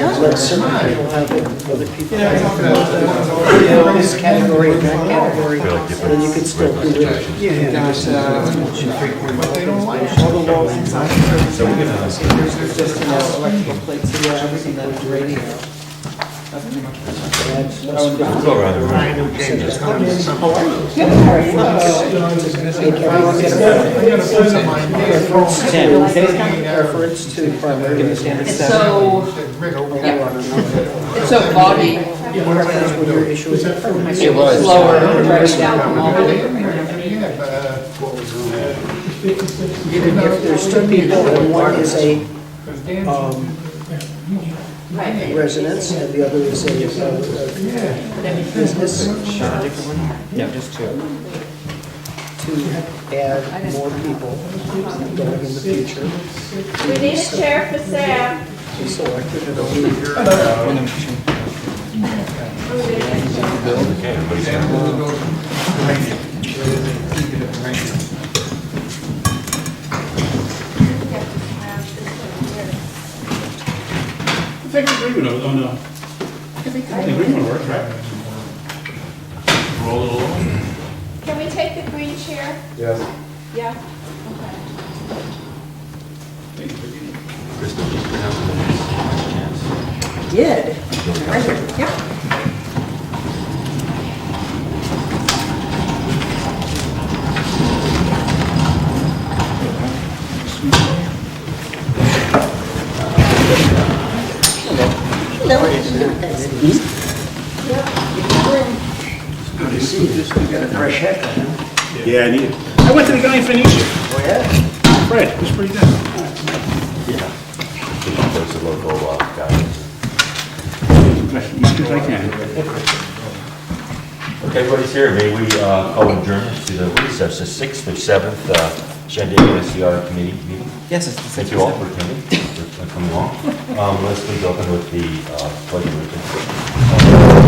Let certain people have it, other people have this category, and that category, and then you could still do it. There's, all the laws and stuff. There's just, electrical plates here, everything that is radio. That's pretty much it. Go around the room. Reference to primary standards. So, it's so foggy. Reference when you're issuing. It was slower. There's two people, and one is a residence, and the other is a business. No, just two. To add more people going in the future. We need a chair for Sam. We selected it over Okay, everybody's I think the agreement, oh no. The agreement works, right? Roll it along. Can we take the green chair? Yes. Yeah. Kristen, you pronounce the names. Did. Right here. Yep. fresh haircut. Yeah, I need it. I went to the guy in Phoenicia. Oh, yeah? Fred, it was pretty good. Yeah. There's a local guy. As much as I can. Okay, everybody's here. May we call adjournment to the recess, the 6th or 7th Shandaken STR committee meeting? Yes, it's the Thank you all for attending, for coming along. Let's please open with the pledge of allegiance.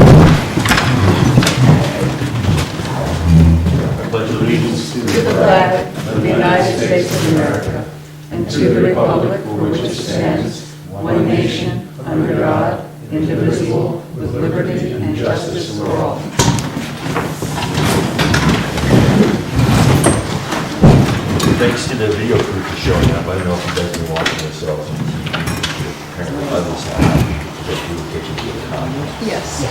I pledge allegiance To the flag of the United States of America and to the republic for which it stands, one nation, under God, indivisible, with liberty and justice for all. Thanks to the video crew for showing up. I don't know if you guys have been watching yourselves on TV. Apparently others have. That you were pitching to the comments. Yes.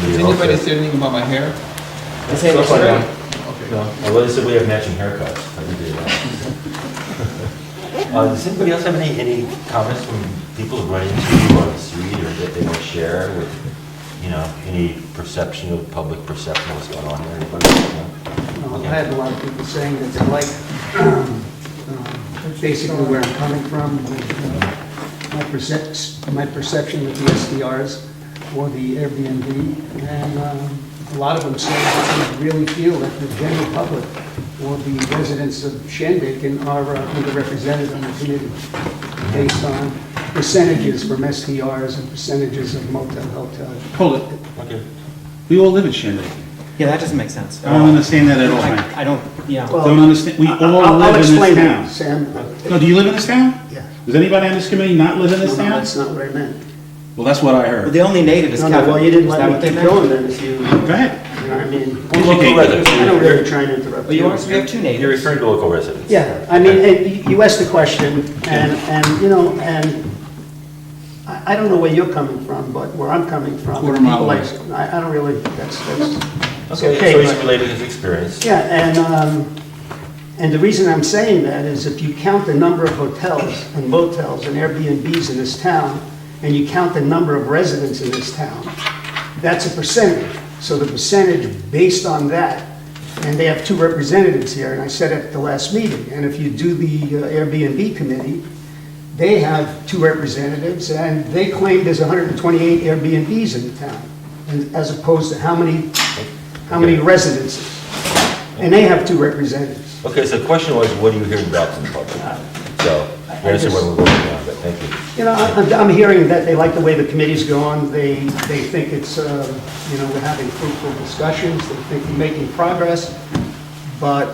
Did anybody say anything about my hair? So far, no. Well, they said we have matching haircuts. I did that. Does anybody else have any comments from people who run into you on the street or that they want to share with, any perception of public perception of what's going on there? Anybody? I had a lot of people saying that they like basically where I'm coming from, my perception of the STRs or the Airbnb, and a lot of them say that they really feel that the general public or the residents of Shandaken are underrepresented on the committee based on percentages from STRs and percentages of motel, hotel. Hold it. Okay. We all live in Shandaken. Yeah, that doesn't make sense. I don't understand that at all, Frank. I don't, yeah. Don't understand, we all I'll live in explain this that, town. Sam. No, do you live in this town? Yeah. Does anybody on this committee not live in this No, town? that's not what I meant. Well, that's what I But heard. the only native is No, Kevin. no, well, you didn't Is that let what me they keep meant? going then if you, Go ahead. I mean, Local residents. I don't really try to interrupt Well, you. you want, we have two natives. You're referring to local residents. Yeah, I mean, you asked the question, and I don't know where you're coming from, but where I'm coming from. Quarter mile people away. I don't really, that's Okay, okay. so he's but- relating his experience. Yeah, and the reason I'm saying that is if you count the number of hotels and motels and Airbnbs in this town, and you count the number of residents in this town, that's a percentage. So the percentage based on that, and they have two representatives here, and I said at the last meeting, and if you do the Airbnb committee, they have two representatives, and they claim there's 128 Airbnbs in the town, and as opposed to how many residences. And they have two representatives. Okay, so the question was, what are you hearing back from the public? So, you understand where we're going on, but thank you. I'm hearing that they like the way the committee's going. They think it's, we're having fruitful discussions. They think we're making progress. But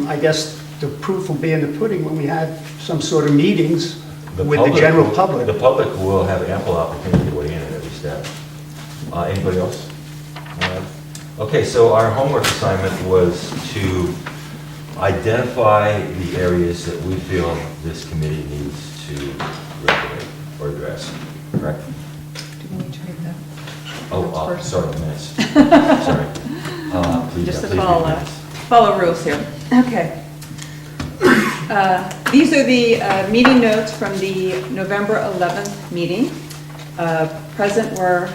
I guess the proof will be in the pudding when we had some sort of meetings with the general public. The public will have ample opportunity to weigh in at every step. Anybody else? Okay, so our homework assignment was to identify the areas that we feel this committee needs to regulate or address, correct? Do we need to read that? Oh, First. sorry, minutes. Sorry. Please, Just to please read follow, minutes. follow rules here. Okay. These are the meeting notes from the November 11th meeting. Present were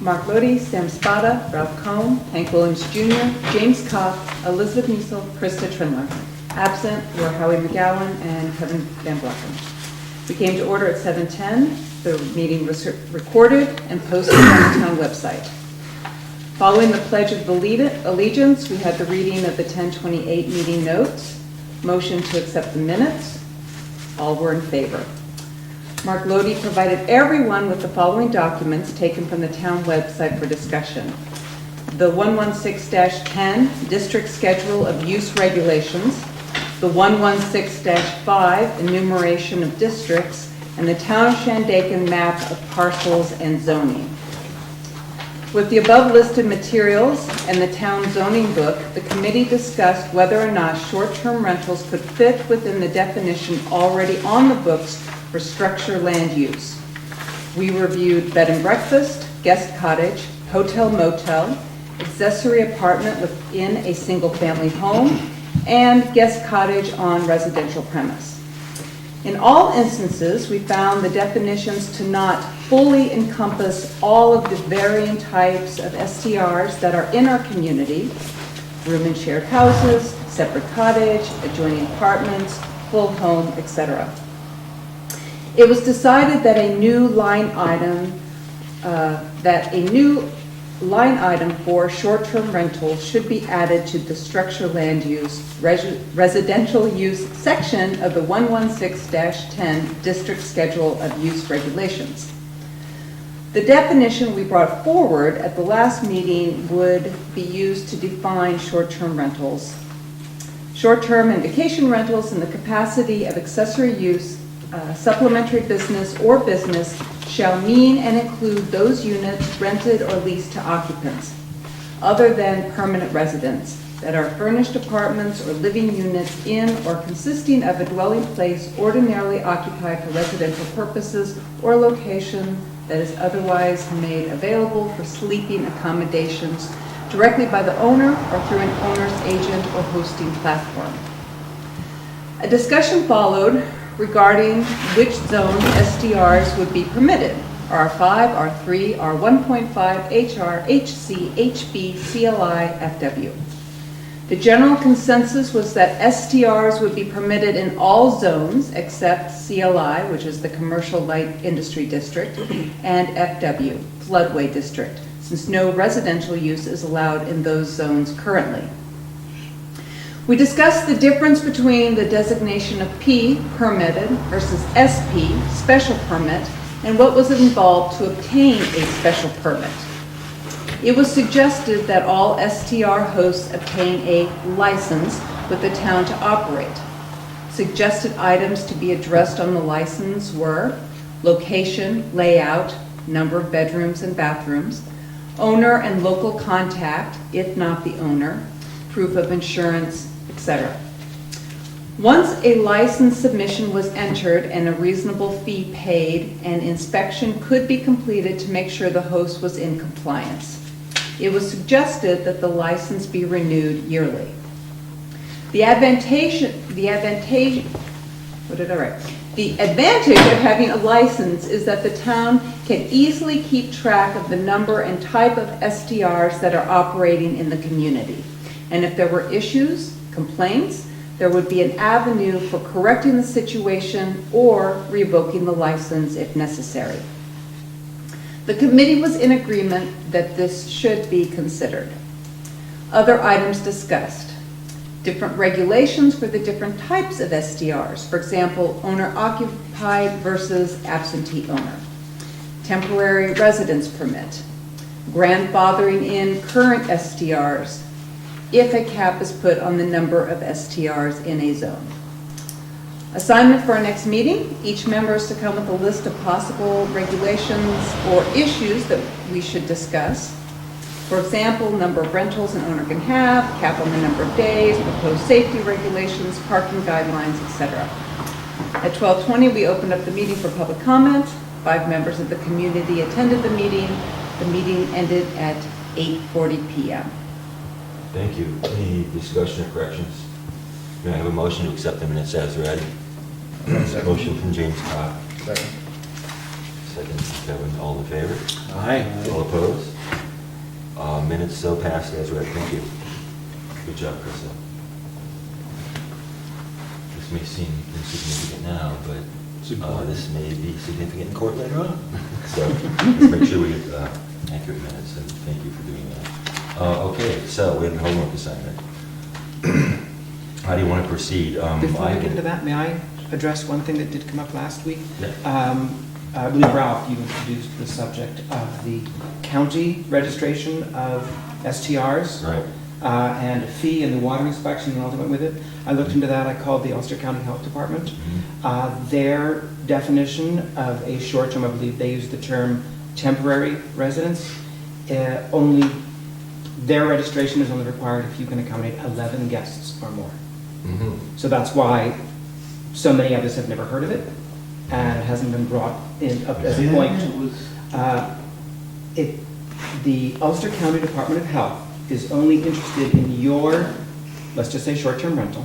Mark Lodi, Sam Spada, Ralph Cohn, Hank Williams Jr., James Kopp, Elizabeth Niesel, Krista Trindler. Absent were Howie McGowan and Kevin Van Blocken. We came to order at 7:10. The meeting was recorded and posted on the town website. Following the Pledge of Allegiance, we had the reading of the 10:28 meeting notes, motion to accept the minutes. All were in favor. Mark Lodi provided everyone with the following documents taken from the town website for discussion. The 116-10 District Schedule of Use Regulations, the 116-5 Enumeration of Districts, and the Town of Shandaken Map of Parcels and Zoning. With the above listed materials and the town zoning book, the committee discussed whether or not short-term rentals could fit within the definition already on the books for structure land use. We reviewed bed and breakfast, guest cottage, hotel motel, accessory apartment within a single-family home, and guest cottage on residential premise. In all instances, we found the definitions to not fully encompass all of the varying types of STRs that are in our community: room and shared houses, separate cottage, adjoining apartments, full home, etc. It was decided that a new line item for short-term rentals should be added to the structure land use residential use section of the 116-10 District Schedule of Use Regulations. The definition we brought forward at the last meeting would be used to define short-term rentals. Short-term and vacation rentals in the capacity of accessory use, supplementary business or business shall mean and include those units rented or leased to occupants, other than permanent residents, that are furnished apartments or living units in or consisting of a dwelling place ordinarily occupied for residential purposes or location that is otherwise made available for sleeping accommodations directly by the owner or through an owner's agent or hosting platform. A discussion followed regarding which zone STRs would be permitted: R5, R3, R1.5, HR, HC, HB, CLI, FW. The general consensus was that STRs would be permitted in all zones except CLI, which is the Commercial Light Industry District, and FW, Floodway District, since no residential use is allowed in those zones currently. We discussed the difference between the designation of P, permitted, versus SP, special permit, and what was involved to obtain a special permit. It was suggested that all STR hosts obtain a license with the town to operate. Suggested items to be addressed on the license were location, layout, number of bedrooms and bathrooms, owner and local contact, if not the owner, proof of insurance, etc. Once a license submission was entered and a reasonable fee paid, an inspection could be completed to make sure the host was in compliance. It was suggested that the license be renewed yearly. The advantage of having a license is that the town can easily keep track of the number and type of STRs that are operating in the community. And if there were issues, complaints, there would be an avenue for correcting the situation or revoking the license if necessary. The committee was in agreement that this should be considered. Other items discussed: different regulations for the different types of STRs, for example, owner-occupied versus absentee owner, temporary residence permit, grandfathering in current STRs, if a cap is put on the number of STRs in a zone. Assignment for our next meeting, each member is to come with a list of possible regulations or issues that we should discuss. For example, number of rentals an owner can have, cap on the number of days, proposed safety regulations, parking guidelines, etc. At 12:20, we opened up the meeting for public comment. 5 members of the community attended the meeting. The meeting ended at 8:40 p.m. Thank you. Any discussion or corrections? May I have a motion to accept the minutes as read? Motion from James Cobb. Second. Second from Kevin. All in favor? Aye. All opposed? Minutes so passed as read. Thank you. Good job, Krista. This may seem insignificant now, but this may be significant in court later on. So let's make sure we get accurate minutes, and thank you for doing that. Okay, so we have a homework assignment. How do you want to proceed? Before we get into that, may I address one thing that did come up last week? Yeah. I believe, Ralph, you introduced the subject of the county registration of STRs. Right. And a fee and the water inspection and all that went with it. I looked into that. I called the Ulster County Health Department. Their definition of a short-term, I believe they use the term temporary residence, only their registration is only required if you can accommodate 11 guests or more. So that's why so many of us have never heard of it, and it hasn't been brought in up as a point. The Ulster County Department of Health is only interested in your, let's just say, short-term rental,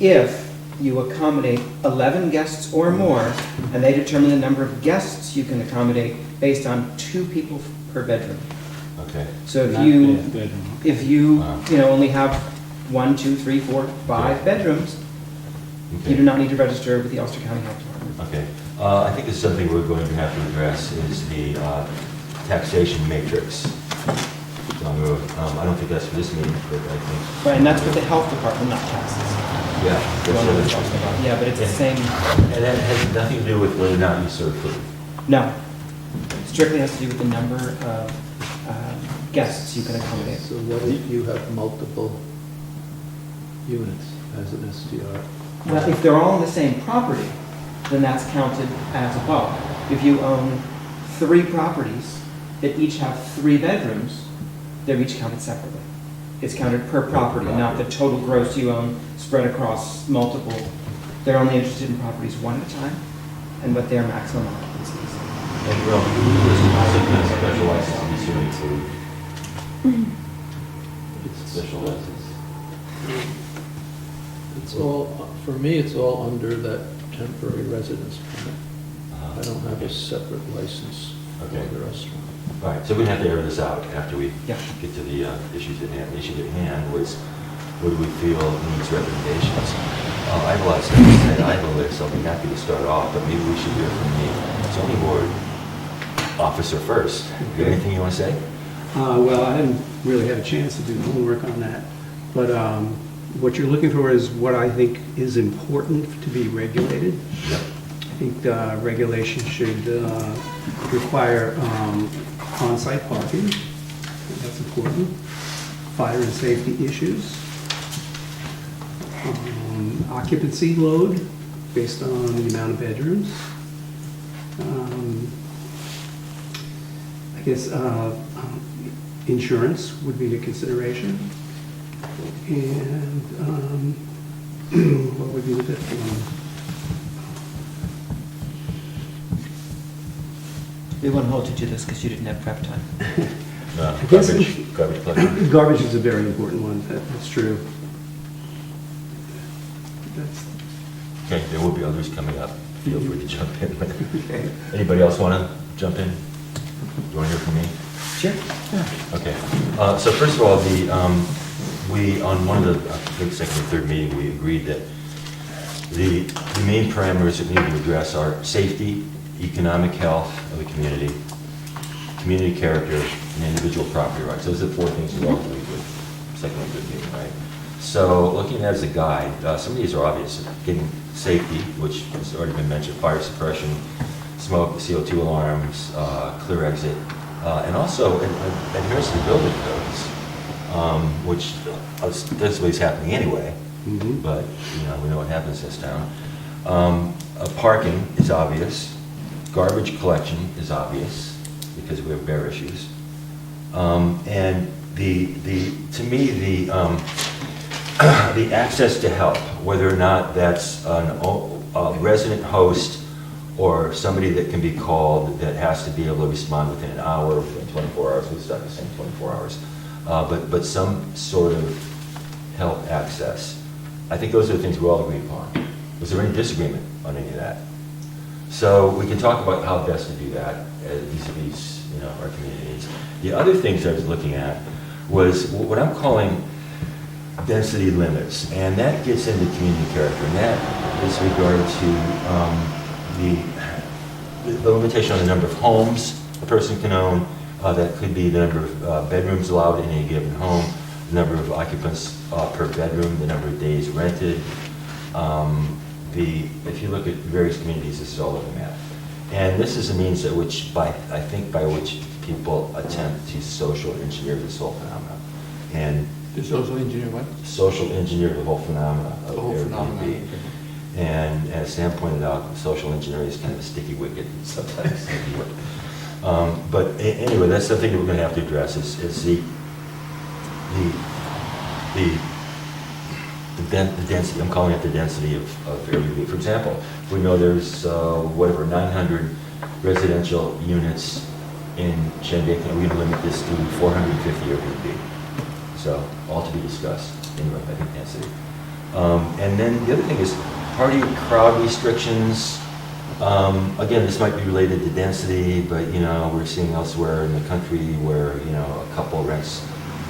if you accommodate 11 guests or more, and they determine the number of guests you can accommodate based on 2 people per bedroom. Okay. So if Not you, bedroom. if you, Wow. only have 1, 2, 3, 4, 5 Yeah. bedrooms, you do not need to register with the Ulster County Health Department. Okay. I think it's something we're going to have to address is the taxation matrix. Down the road. I don't think that's for this meeting, but I think, Right, and that's with the health department, not taxes. yeah. You that's know what I'm what talking it's- about. Yeah, but it's the same, And that has nothing to do with whether or not you serve food. no. Strictly has to do with the number of guests you can accommodate. So what if you have multiple units as an STR? Well, if they're all on the same property, then that's counted as above. If you own 3 properties that each have 3 bedrooms, they're each counted separately. It's counted per property, not the total gross you own spread across multiple. They're only interested in properties one at a time and what their maximum occupancy is. And well, there's also kind of special license in swimming food. It's Special license. It's all, for me, it's all under that temporary residence permit. I don't have a separate license for Okay. the restaurant. All right, so we're gonna have to air this out after we Yeah. get to the issues at hand. The issue at hand was, what do we feel needs recommendations? I have a lot of stuff to say. I have a list, so I'll be happy to start off, but maybe we should hear from the zoning board officer first. You have anything you want to say? Well, I didn't really have a chance to do homework on that, but what you're looking for is what I think is important to be regulated. Yep. I think regulation should require on-site parking. I think that's important. Fire and safety issues. Occupancy load based on the amount of bedrooms. I guess insurance would be a consideration. And what would be the 5th one? We won't hold you to this because you didn't have prep time. guess- Garbage collection. Garbage is a very important one, that's true. That's, Okay, there will be others coming up. Feel free to jump in. okay. Anybody else want to jump in? You want to hear from me? Sure. Okay. So first of all, we, on one of the, I think second or third meeting, we agreed that the main parameters that we need to address are safety, economic health of the community character, and individual property rights. Those are the 4 things we all agreed with. Second or third meeting, right? So looking at it as a guide, some of these are obvious. Getting safety, which has already been mentioned, fire suppression, smoke, CO2 alarms, clear exit, and also adherence to the building codes, which ostensibly is happening anyway, but, you know, we know what happens in this town. Parking is obvious. Garbage collection is obvious, because we have bear issues. And to me, the access to help, whether or not that's a resident host or somebody that can be called that has to be able to respond within an hour, within 24 hours, we're stuck the same 24 hours, but some sort of help access. I think those are the things we all agreed upon. Was there any disagreement on any of that? So we can talk about how best to do that vis-a-vis, you know, our community needs. The other things I was looking at was what I'm calling density limits, and that gets into community character, and that is regard to the limitation on the number of homes a person can own. That could be the number of bedrooms allowed in a given home, the number of occupants per bedroom, the number of days rented. If you look at various communities, this is all over the map. And this is a means at which, by which people attempt to social engineer this whole phenomenon. And The social engineer what? social engineer the whole phenomena of The whole Airbnb. phenomenon. And as Sam pointed out, social engineering is kind of a sticky wicket sometimes. But anyway, that's something that we're going to have to address is the density. I'm calling it the density of Airbnb. For example, we know there's 900 residential units in Shandaken. We're going to limit this to 450 Airbnb. So all to be discussed. Anyway, I think density. And then the other thing is party crowd restrictions. Again, this might be related to density, but you know, we're seeing elsewhere in the country where, you know, a couple rents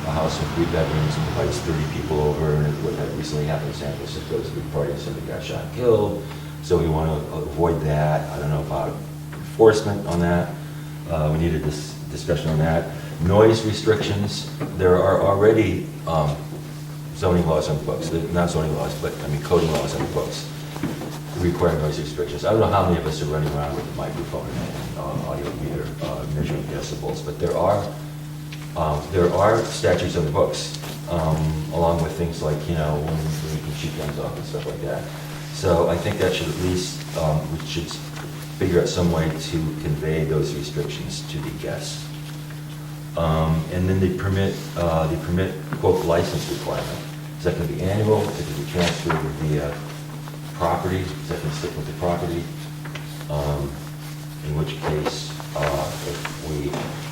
a house with 3 bedrooms and invites 30 people over, and what that recently happened in San Francisco was a big party and somebody got shot and killed. So we want to avoid that. I don't know about enforcement on that. We need a discussion on that. Noise restrictions. There are already zoning laws on the books, not zoning laws, but I mean coding laws on the books require noise restrictions. I don't know how many of us are running around with a microphone and audio meter measuring decibels, but there are statutes on the books, along with things like, you know, when you can shoot guns off and stuff like that. So I think that should at least, we should figure out some way to convey those restrictions to the guests. And then the permit quote license requirement. Is that going to be annual? Is it going to be transferred via property? Is that going to stick with the property? In which case,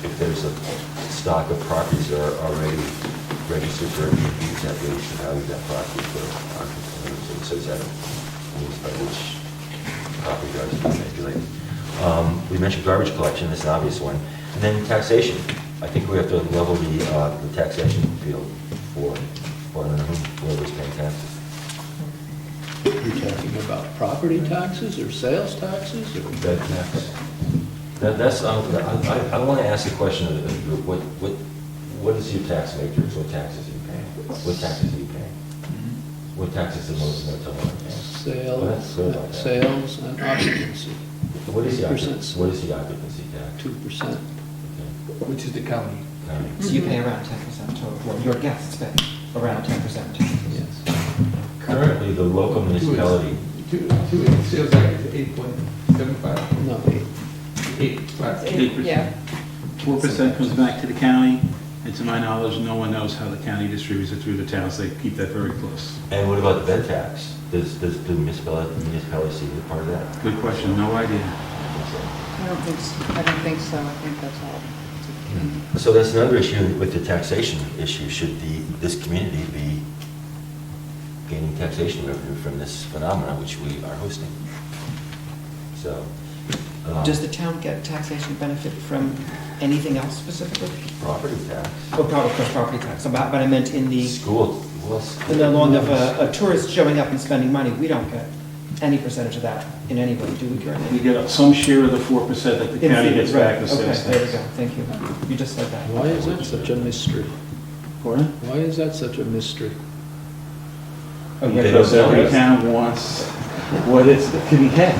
if there's a stock of properties that are already registered for Airbnbs, that raise the value of that property for occupancy. So is that a means by which property values are manipulated? We mentioned garbage collection, that's an obvious one. And then taxation. I think we have to level the taxation field for whoever's paying taxes. You're talking about property taxes or sales taxes or? Bed tax. That's, I want to ask the question of the group, what is your tax matrix? What taxes are you paying? What taxes are you paying? What taxes are most motel paying? Sales and occupancy. What is the 2%. occupancy tax? 2%. Okay. Which is the county. So you pay around 10% total, well, your guests pay around 10% taxes. Yes. Currently, the local municipality, Sales tax is 8.75. No, 8%. Yeah. 4% comes back to the county, and to my knowledge, no one knows how the county distributes it through the towns. They keep that very close. and what about the bed tax? Does the municipality see a part of that? Good question, no idea. I don't think so. I think that's all. So that's another issue with the taxation issue. Should this community be gaining taxation revenue from this phenomenon, which we are hosting? So. Does the town get taxation benefit from anything else specifically? Property tax. Oh, property tax, but I meant in the, School, in the long of a tourist showing up and spending money, we don't get any percentage of that in any way, do we currently? We get some share of the 4% that the county gets back as sales Okay, there we tax. go, thank you. You just said that. Why is that such a mystery? Pardon? Why is that such a mystery? Because every town wants what it's can get.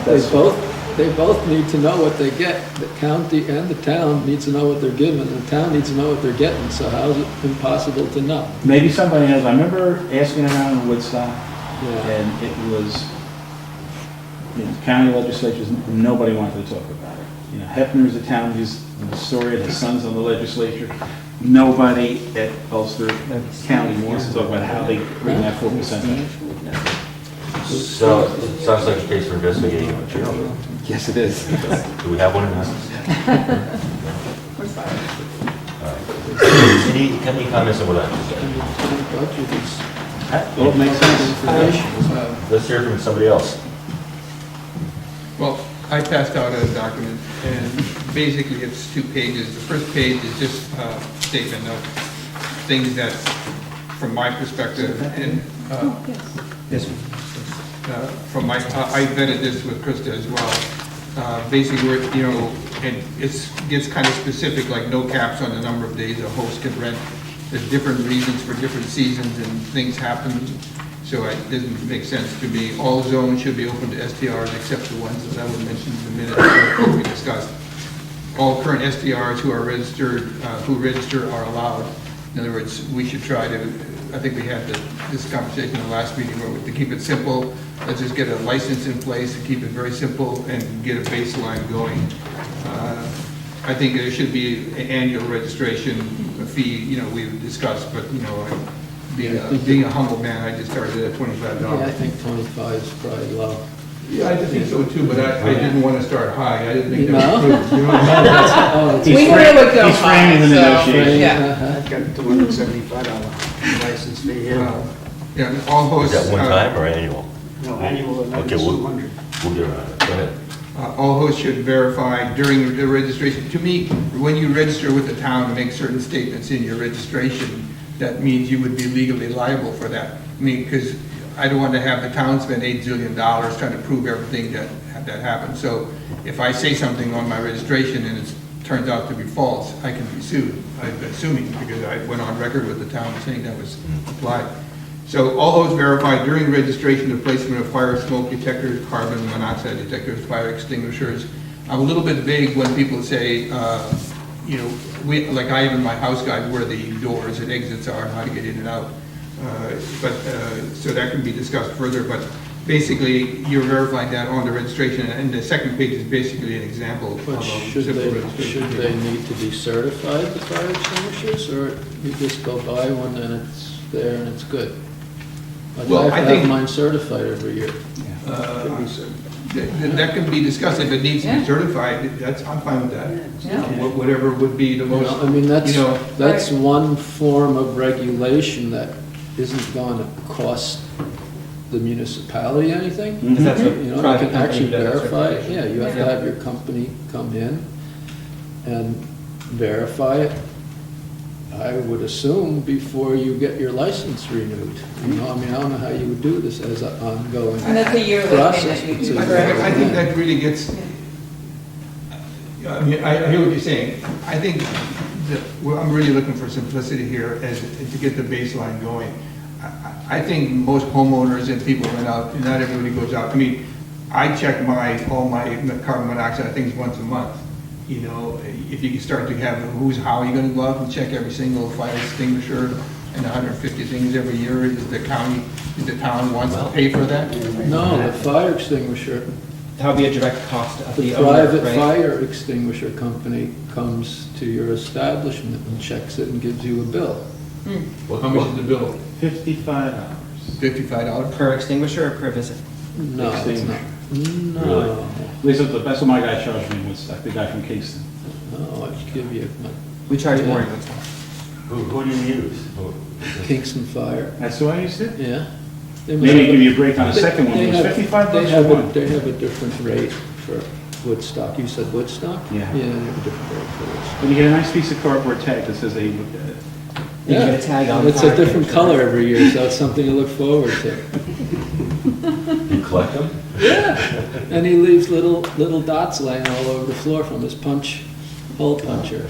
They both need to know what they get. The county and the town needs to know what they're given, and the town needs to know what they're getting, so how is it impossible to know? Maybe somebody knows. I remember asking around in Woodstock, Yeah. And it was, county legislatures, nobody wanted to talk about it. Hefner is a town, he's in Astoria, his son's on the legislature. Nobody at Ulster County wants to talk about how they bring that 4% back. So, it sounds like a case for investigating a material. Yes, it is. Do we have one in house? Any comments on what I just said? Budget is Well, it makes sense. information. Let's hear from somebody else. Well, I passed out a document, and basically it's 2 pages. The first page is just a statement of things that, from my perspective, and This from my, I vetted this with Krista as well. Basically, we're, and it gets kind of specific, like no caps on the number of days a host can rent. There's different reasons for different seasons and things happen. So it doesn't make sense to me. All zones should be open to STRs except the ones that I would mention in a minute that we discussed. All current STRs who are registered, who register are allowed. In other words, we should try to, I think we had this conversation in the last meeting where to keep it simple, let's just get a license in place to keep it very simple and get a baseline going. I think there should be an annual registration fee, we've discussed, but, being a humble man, I just started at $25. Yeah, I think 25 is probably low. Yeah, I think so too, but I didn't want to start high. I didn't think No? that was prudent. You know what I mean? Oh, He's We knew it would go he's high, framing the so, negotiation. yeah. I've got a $275 license fee here. Yeah, and all Is hosts. that one time or annual? No, annual, and Okay, that's we'll 200. get around it. Go ahead. All hosts should verify during the registration. To me, when you register with the town and make certain statements in your registration, that means you would be legally liable for that. I mean, because I don't want to have the town spend $8 zillion trying to prove everything that happened. So if I say something on my registration and it turns out to be false, I can be sued, I'm assuming, because I went on record with the town saying that was applied. So all those verified during registration, the placement of fire smoke detectors, carbon monoxide detectors, fire extinguishers. I'm a little bit vague when people say, like I have in my house guide where the doors and exits are and how to get in and out. So that can be discussed further, but basically you're verifying that on the registration, and the second page is basically an example of But a should simple they registration. need to be certified, the fire extinguishers, or you just go buy one and it's there and it's good? Like Well, I I have think- mine certified every year. That can be discussed. If it needs to be Yeah. certified, I'm fine with that. Yeah. Whatever would be the You most, know, I mean, that's Right. one form of regulation that isn't going to cost the municipality anything. Because that's what You know, you private can actually company does, verify it. certification. Yeah, you have to have your company come in and verify it. I would assume before you get your license renewed. You know, I mean, I don't know how you would do this as an ongoing And that's a yearly thing process. that you It's do, a- correct? I think that really gets, I mean, I hear what you're saying. I think that, well, I'm really looking for simplicity here as, to get the baseline going. I think most homeowners and people rent out, not everybody goes out. I mean, I check all my carbon monoxide things once a month. You know, if you start to have, how are you gonna go out and check every single fire extinguisher and 150 things every year? Is the town wants to pay for that? No, the fire extinguisher, That would be a direct cost of the the owner, private right? fire extinguisher company comes to your establishment and checks it and gives you a bill. How much is the bill? $55. $55? Per extinguisher or per visit? No, it's not. Really? No, At least that's what my guy charged me in Woodstock, the guy from Kingston. no, I'd give you We charge more Yeah. in Woodstock. Who do you use? Kingston Fire, That's who I used to? yeah. They must Maybe have a- give you a break on the second one, They it was have- 55 they bucks have for a- one. They have a different rate for Woodstock. You said Woodstock? Yeah. Yeah, they have a different rate for Woodstock. When you get a nice piece of cardboard tag that says they, You get a tag on the It's a car. different color every year, so it's something to look forward to. You collect them? Yeah, and he leaves little dots laying all over the floor from his hole puncher.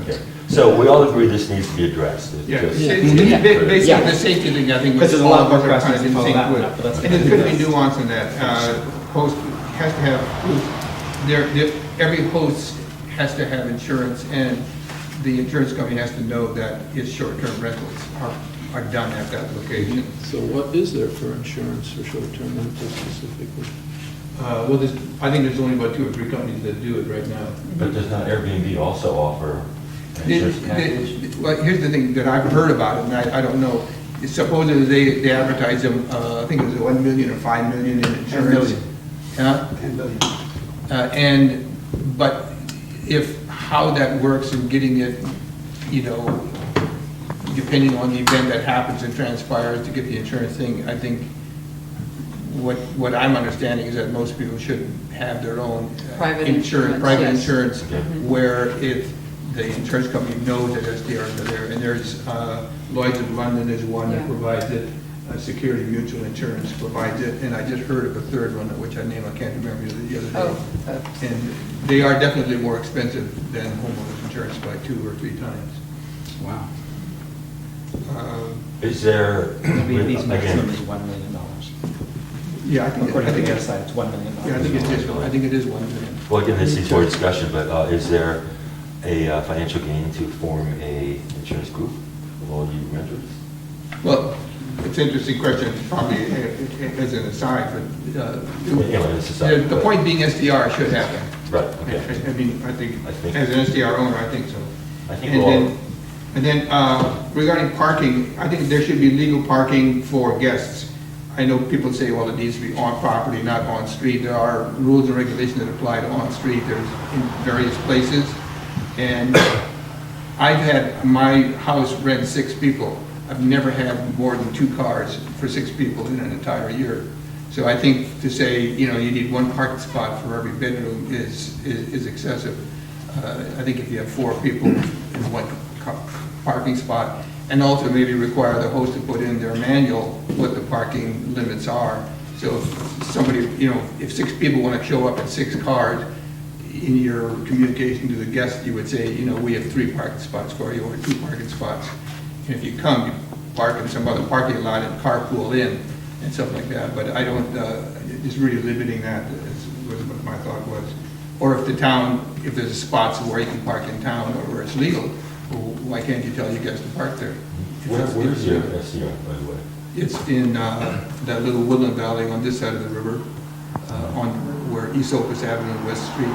Okay. So we all agree this needs to be addressed. It's Yeah, just- basically Yeah. the safety thing, I think. Because there's a lot more kind of questions to in follow sync that one with. up, but let's And get there to could be this. nuance in that. Host has to have, every host has to have insurance, and the insurance company has to know that his short-term rentals are are done at that location. So what is there for insurance for short-term rentals specifically? Well, I think there's only about 2 or 3 companies that do it right now. But does not Airbnb also offer an insurance package? Well, here's the thing that I've heard about it, and I don't know. Supposedly, they advertise them, I think it was 1 million or 5 million in insurance. 10 billion. But how that works in getting it, depending on the event that happens and transpires to get the insurance thing, I think what I'm understanding is that most people should have their own Private insurance, private yes. insurance, where if the insurance company knows that STRs are there, and there's Lloyd's of London is one that Yeah. provides it, Security Mutual Insurance provides it, and I just heard of a third one, which I can't remember the other day. Oh, And they are definitely more expensive than homeowners insurance by 2 or 3 times. Wow. Is there, Airbnb's maximum again, is $1 million. Yeah, I think According to the website, it's $1 million. Yeah, I think it is 1 million. well, again, this is for discussion, but is there a financial gain to form a insurance group of all you renters? Well, it's an interesting question, probably as an aside, but Anyway, this is the point being STR should have that. Right, okay. I mean, I think, I think- as an STR owner, I think so. I think And then regarding parking, I think there should be legal parking for guests. I know people say, well, it needs to be on property, not on street. There are rules and regulations that apply to on street. There's in various places. And I've had my house rent 6 people. I've never had more than 2 cars for 6 people in an entire year. So I think to say, you need 1 parking spot for every bedroom is excessive. I think if you have 4 people in 1 parking spot, and also maybe require the host to put in their manual what the parking limits are. So if somebody, if 6 people want to show up at 6 cars, in your communication to the guest, you would say, we have 3 parking spots for you, or 2 parking spots. And if you come, you park in some other parking lot and carpool in, and stuff like that. But I don't, just really limiting that was what my thought was. Or if the town, if there's spots where you can park in town or where it's legal, well, why can't you tell your guests to park there? Where's your STR, by the way? It's in that little woodland valley on this side of the river, on where East Opus Avenue and West Street.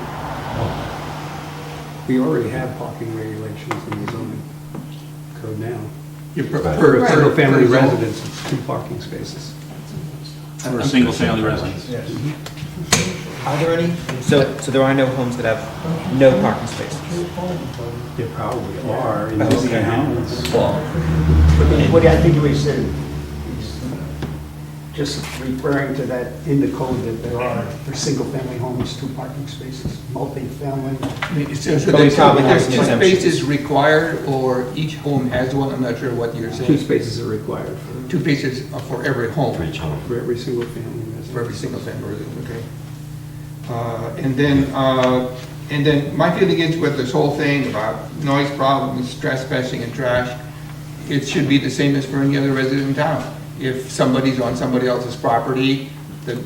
We already have parking regulations in the zoning code now. Right. For single-family zone. residence, it's 2 parking spaces. For a single-family residence. Yes. Are there any? So there are no homes that have no parking spaces? There probably are in Okay. these towns. What I think we said, he's just referring to that in the code that there are, for single-family homes, 2 parking spaces, multi-family. So But we probably have there's some 2 exemptions. spaces required, or each home has one? I'm not sure what you're 2 saying. spaces are required for 2 spaces are for every home, For each home. every single-family for every residence. single family residence, okay? And then my feeling is with this whole thing about noise problems, trespassing and trash, it should be the same as for any other resident in town. If somebody's on somebody else's property, the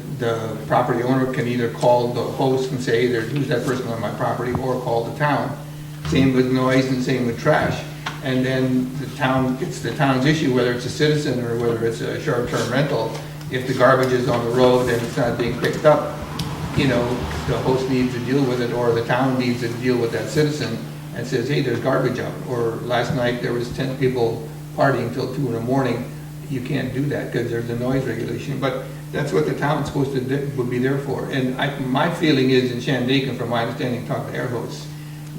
property owner can either call the host and say, who's that person on my property, or call the town. Same with noise and same with trash. And then it's the town's issue, whether it's a citizen or whether it's a short-term rental. If the garbage is on the road and it's not being picked up, the host needs to deal with it, or the town needs to deal with that citizen and says, hey, there's garbage out. Or last night, there was 10 people partying till 2 in the morning. You can't do that because there's a noise regulation. But that's what the town's supposed to would be there for. And my feeling is in Shandaken, from my understanding, talk to air hosts,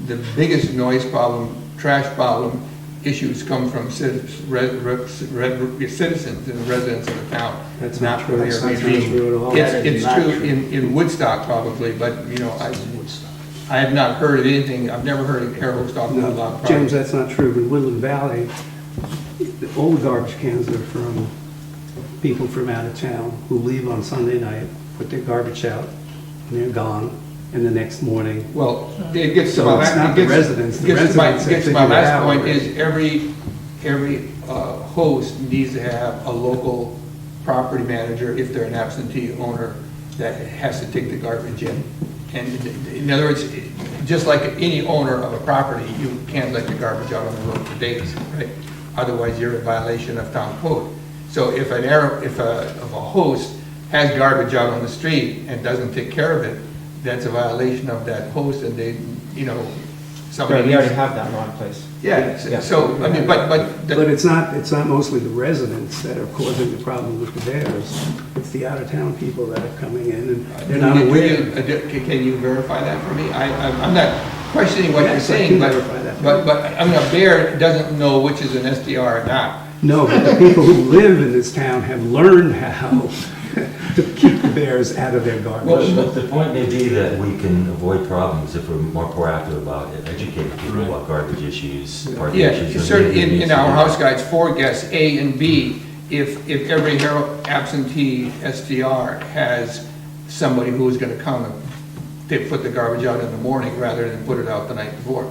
the biggest noise problem, trash problem, issues come from citizens and residents of the town. That's not true. from That's not Airbnb. true at all. It's true in Woodstock probably, but, I have not heard of anything, I've never heard of air hosts talking about No, problems. James, that's not true. In Woodland Valley, all the garbage cans are from people from out of town who leave on Sunday night, put their garbage out, and they're gone. And the next morning, Well, it gets to So my, it's not the residents. The gets to my residents have gets to my figured it last out point already. is every host needs to have a local property manager if they're an absentee owner that has to take the garbage in. And in other words, just like any owner of a property, you can't let the garbage out on the road for days, right? otherwise you're in violation of town code. So if a host has garbage out on the street and doesn't take care of it, that's a violation of that host, and they, somebody. Right, we already have that law in place. Yeah, so, I mean, but. But it's not mostly the residents that are causing the problem with the bears. It's the out-of-town people that are coming in, and they're not aware. Can you verify that for me? I'm not questioning what you're Yes, I saying, can verify that. but, I mean, a bear doesn't know which is an STR or not. No, but the people who live in this town have learned how to keep the bears out of their garbage. But the point may be that we can avoid problems if we're more proactive about educating people about garbage issues, parking Yeah, issues. certainly in our house guides for guests A and B, if every absentee STR has somebody who is gonna come and they put the garbage out in the morning rather than put it out the night before.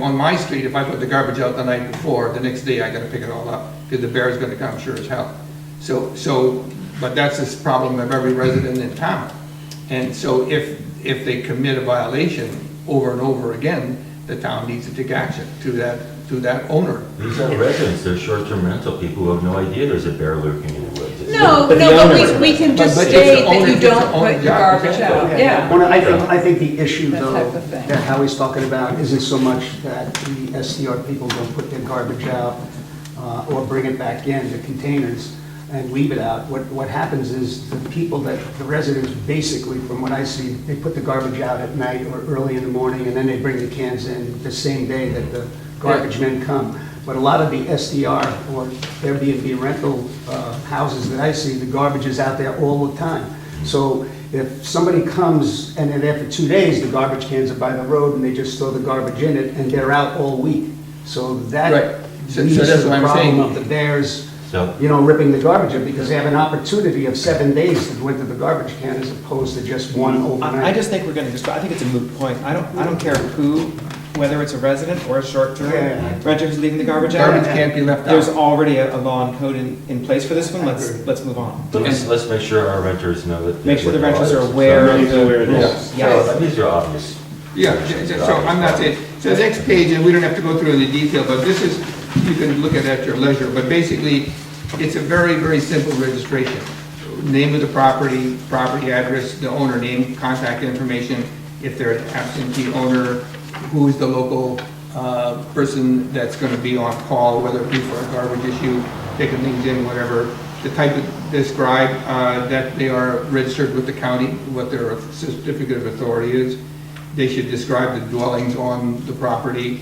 On my street, if I put the garbage out the night before, the next day I gotta pick it all up, because the bear's gonna come sure as hell. But that's this problem of every resident in town. And so if they commit a violation over and over again, the town needs to take action to that owner. These are residents, they're short-term rental people who have no idea there's a bear lurking in the woods. No, But the no, owner- but we can just But it's state the that owner- you it's the don't owner's put your job to garbage take out, it. yeah. Well, I think the issue, That though, type of thing. that Howie's talking about isn't so much that the STR people don't put their garbage out or bring it back in, the containers, and leave it out. What happens is the residents, basically, from what I see, they put the garbage out at night or early in the morning, and then they bring the cans in the same day that the garbage men come. But a lot of the STR or Airbnb rental houses that I see, the garbage is out there all the time. So if somebody comes and they're there for 2 days, the garbage cans are by the road and they just throw the garbage in it and they're out all week. So Right. that So leads that's to what the I'm problem saying. of the bears, So, ripping the garbage up because they have an opportunity of 7 days to go into the garbage can as opposed to just one overnight. I just think we're gonna I think it's a moot point. I don't care who, whether it's a resident or a short-term Yeah. renter who's leaving the garbage out. Garbage can't be left There's out. already a law and code in place for this one. Let's move on. let's make sure our renters know that. Make sure the what renters law are is. aware So, of the aware of this. rules. So, Yes. these are obvious. Yeah, so I'm not saying, so the next page, and we don't have to go through the detail, but this is, you can look at your leisure, but basically, it's a very, very simple registration. Name of the property, property address, the owner name, contact information, if they're an absentee owner, who is the local person that's gonna be on call, whether it be for a garbage issue, taking things in, whatever. The type of, describe that they are registered with the county, what their certificate of authority is. They should describe the dwellings on the property,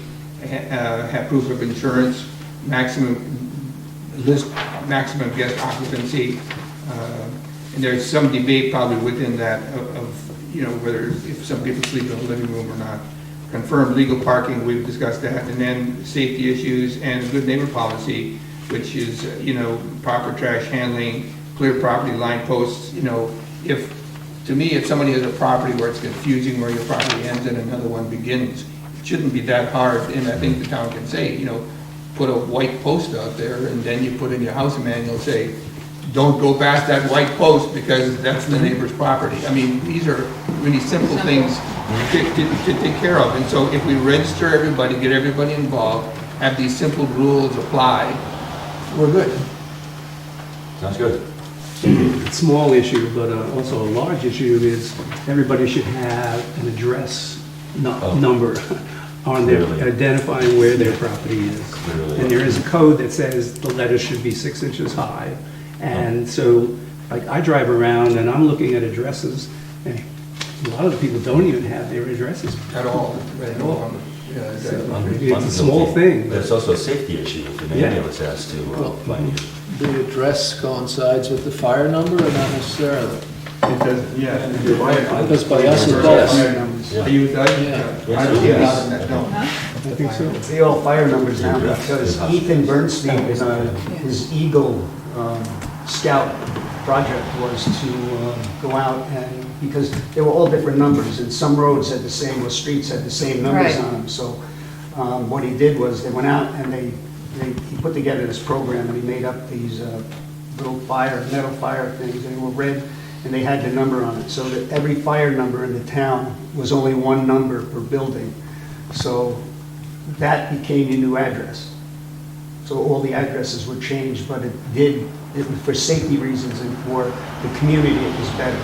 have proof of insurance, maximum guest occupancy. And there's some debate probably within that of whether if some people sleep in the living room or not. Confirmed legal parking, we've discussed that, and then safety issues and good neighbor policy, which is, proper trash handling, clear property line posts, to me, if somebody has a property where it's confusing where your property ends and another one begins, it shouldn't be that hard, and I think the town can say, put a white post out there, and then you put in your house manual, say, don't go past that white post because that's the neighbor's property. I mean, these are really simple things to take care of, and so if we register everybody, get everybody involved, have these simple rules apply, we're good. Sounds good. A small issue, but also a large issue is everybody should have an address number on their, Clearly. identifying where their property is. Clearly. And there is a code that says the letter should be 6 inches high. And so, like, I drive around and I'm looking at addresses, and a lot of the people don't even have their addresses. At all, at all. Yeah, So, exactly. it's a small thing, But it's but also a safety issue if the Yeah. ambulance has to find you. The address coincides with the fire number or not necessarily? It does, yeah. Because by us it does. Yeah. Are you, Yeah. I don't see a lot of that, don't. I think so. It's the old fire numbers now because Ethan Bernstein, his Eagle Scout project was to go out and, because they were all different numbers and some roads had the same, or streets had the same numbers Right. on them. So what he did was they went out and he put together this program and he made up these little metal fire things, and they were red and they had the number on it. So that every fire number in the town was only one number per building. So that became your new address. So all the addresses were changed, but it was for safety reasons and for the community, it was better.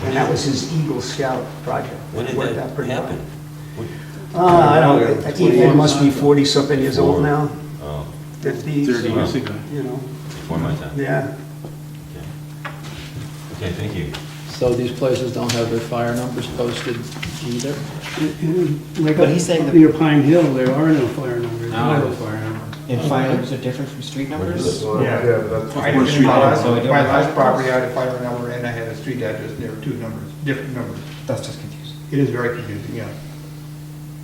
And that was his Eagle Scout project. When did Worked that out pretty well. happen? I don't know, Ethan must be 40-something years old now, Oh, 50. 30 so, years ago. You know, before my time. yeah. Okay, thank you. So these places don't have their fire numbers posted either? Like But he's saying that- near Pine Hill, there are no fire numbers. And fire numbers are different from street numbers? Yeah, that's. I did street address. My last property, I had a fire number and I had a street address, and there were two numbers, different numbers. That's just confusing. It is very confusing, yeah.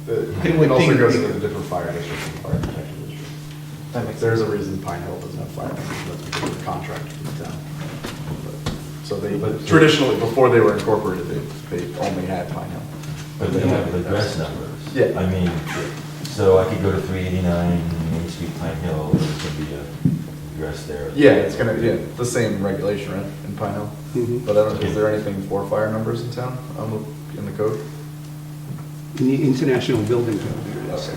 It would also think- goes into the different fire districts and fire protection districts. That makes There's sense. a reason Pine Hill doesn't have fire numbers, that's because of the contract from the town. So they, traditionally, before they were incorporated, they only had Pine Hill. But they have address numbers. Yeah. I mean, so I could go to 389 Main Street, Pine Hill, there's gonna be a address there. Yeah, it's gonna, yeah, the same regulation, right, in Pine Hill? Mhm. But I don't, is there anything for fire numbers in town, in the code? In the International Building Code, there is.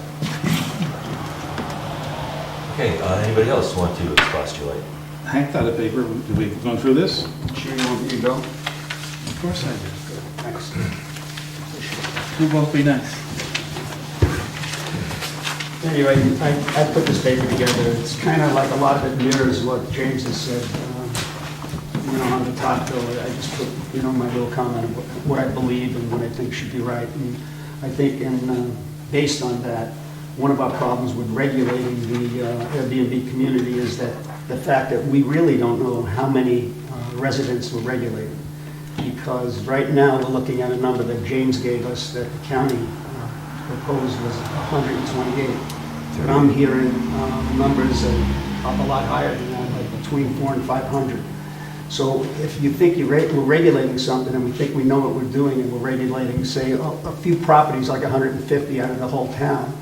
Okay, anybody else want to expostulate? Hank got a paper, did we go through this? Sure you want me to go? Of course I did. Thanks. We'll both be nice. Anyway, I put this paper together. It's kind of like a lot of it mirrors what James has said. You know, on the top though, I just put, you know, my little comment of what I believe and what I think should be right. And I think, based on that, one of our problems with regulating the Airbnb community is that the fact that we really don't know how many residents we're regulating. Because right now, we're looking at a number that James gave us that the county proposed was 128. But I'm hearing numbers that are a lot higher than that, like between 400 and 500. So if you think we're regulating something and we think we know what we're doing and we're regulating, say, a few properties, like 150 out of the whole town,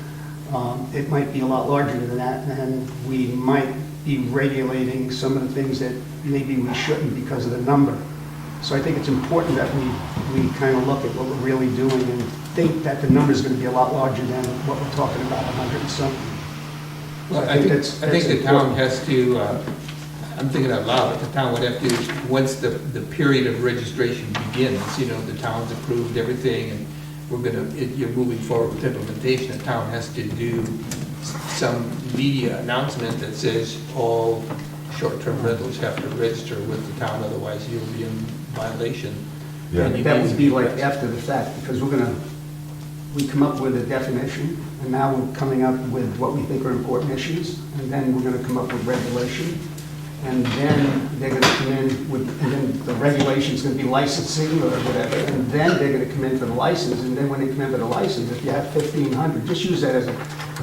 it might be a lot larger than that, and we might be regulating some of the things that maybe we shouldn't because of the number. So I think it's important that we kind of look at what we're really doing and think that the number is going to be a lot larger than what we're talking about, 100 and something. Well, So I think that's the town important. has to, I'm thinking out loud, but the town would have to, once the period of registration begins, you know, the town's approved everything, and you're moving forward with implementation, the town has to do some media announcement that says all short-term rentals have to register with the town, otherwise you'll be in violation. Yeah. And you That need would to be like after the fact, because we come up with a definition, and now we're coming up with what we think are important issues, and then we're gonna come up with regulation, and then they're gonna come in with, and then the regulation's gonna be licensing or whatever, and then they're gonna come in for the license, and then when they come in for the license, if you have 1,500, just use that as a,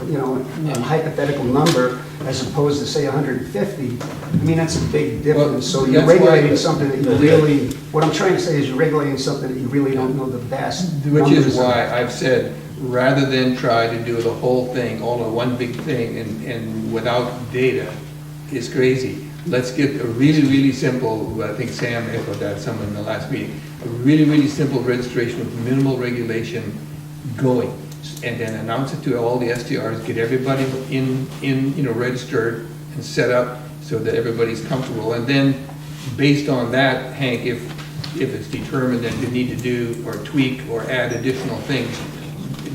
you know, a hypothetical number, as opposed to say 150, I mean, that's a big difference. So you're that's why- regulating something that you really, what I'm trying to say is you're regulating something that you really don't know the vast Which numbers is of. why I've said, rather than try to do the whole thing, all in one big thing, and without data, is crazy. Let's get a really, really simple, I think Sam echoed that someone in the last meeting, a really, really simple registration with minimal regulation going, and then announce it to all the STRs, get everybody in, you know, registered and set up so that everybody's comfortable. And then, based on that, Hank, if it's determined that you need to do or tweak or add additional things,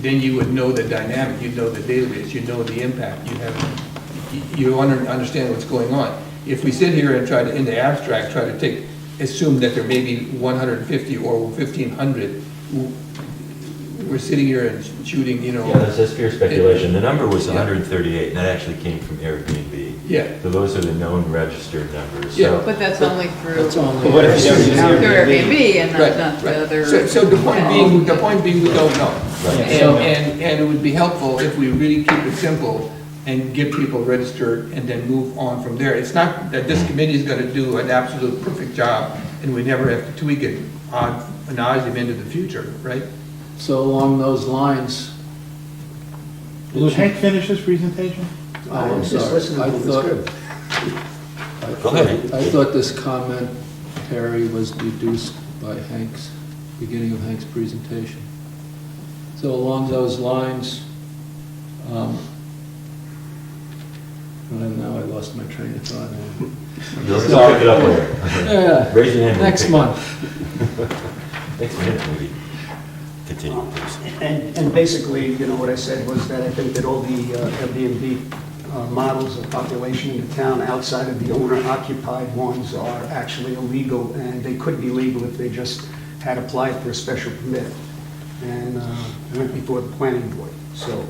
then you would know the dynamic, you'd know the database, you'd know the impact, you understand what's going on. If we sit here and try to, in the abstract, try to assume that there may be 150 or 1,500, we're sitting here and shooting, you know. Yeah, that's pure speculation. The number was 138, and that actually came from Airbnb. Yeah. So those are the known registered numbers. Yeah. So But that's only through That's only. What if you don't through Airbnb and Right, not the right. other. So the point being, we don't know. Right. And it would be helpful if we really keep it simple and get people registered and then move on from there. It's not that this committee is gonna do an absolute perfect job and we never have to tweak it ad nauseum into the future, right? So along those lines. Will Hank finish his presentation? Oh, I'm Just sorry. listen to I them, it's thought- good. Go ahead. I thought this comment, Terry, was deduced by Hank's, beginning of Hank's presentation. So along those lines, And now I lost my train of thought. You'll pick it up later. Yeah, Raise your hand. when you next pick it up. month. Next minute, maybe. Continue, please. And basically, you know, what I said was that I think that all the Airbnb models of population in the town outside of the owner-occupied ones are actually illegal, and they could be legal if they just had applied for a special permit and went before the planning board. So,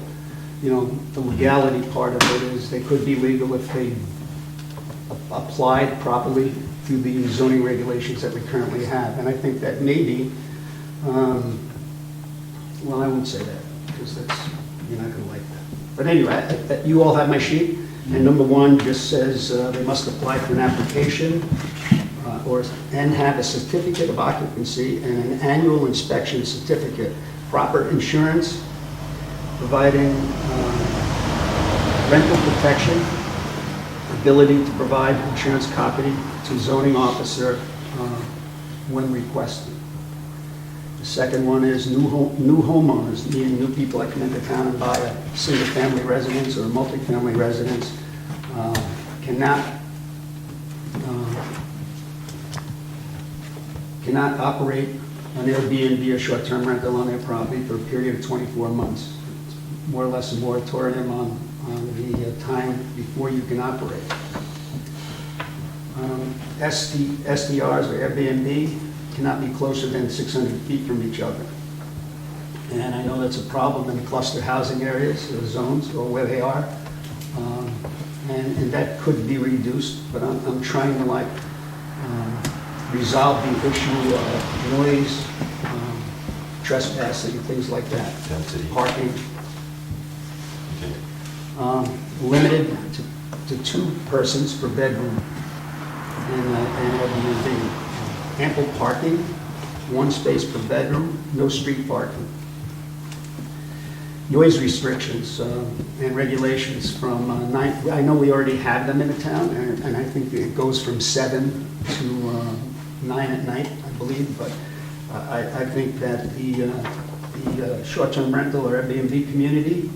you know, the legality part of it is they could be legal if they applied properly to the zoning regulations that we currently have. And I think that maybe, well, I won't say that, because that's, you're not gonna like that. But anyway, you all have my sheet, and number one just says they must apply for an application and have a certificate of occupancy and an annual inspection certificate, proper insurance, providing rental protection, ability to provide insurance copy to zoning officer when requested. The second one is new homeowners, meaning new people that come into town and buy a single-family residence or a multifamily residence, cannot operate an Airbnb or short-term rental on their property for a period of 24 months. It's more or less a moratorium on the time before you can operate. STRs or Airbnb cannot be closer than 600 feet from each other. And I know that's a problem in cluster housing areas or zones or where they are. And that could be reduced, but I'm trying to resolve the issue of noise, trespassing, things like that. Density. Parking. Okay. Limited to 2 persons per bedroom in Airbnb. Ample parking, 1 space per bedroom, no street parking. Noise restrictions and regulations from 9, I know we already have them in the town, and I think it goes from 7 to 9 at night, I believe, but I think that the short-term rental or Airbnb community,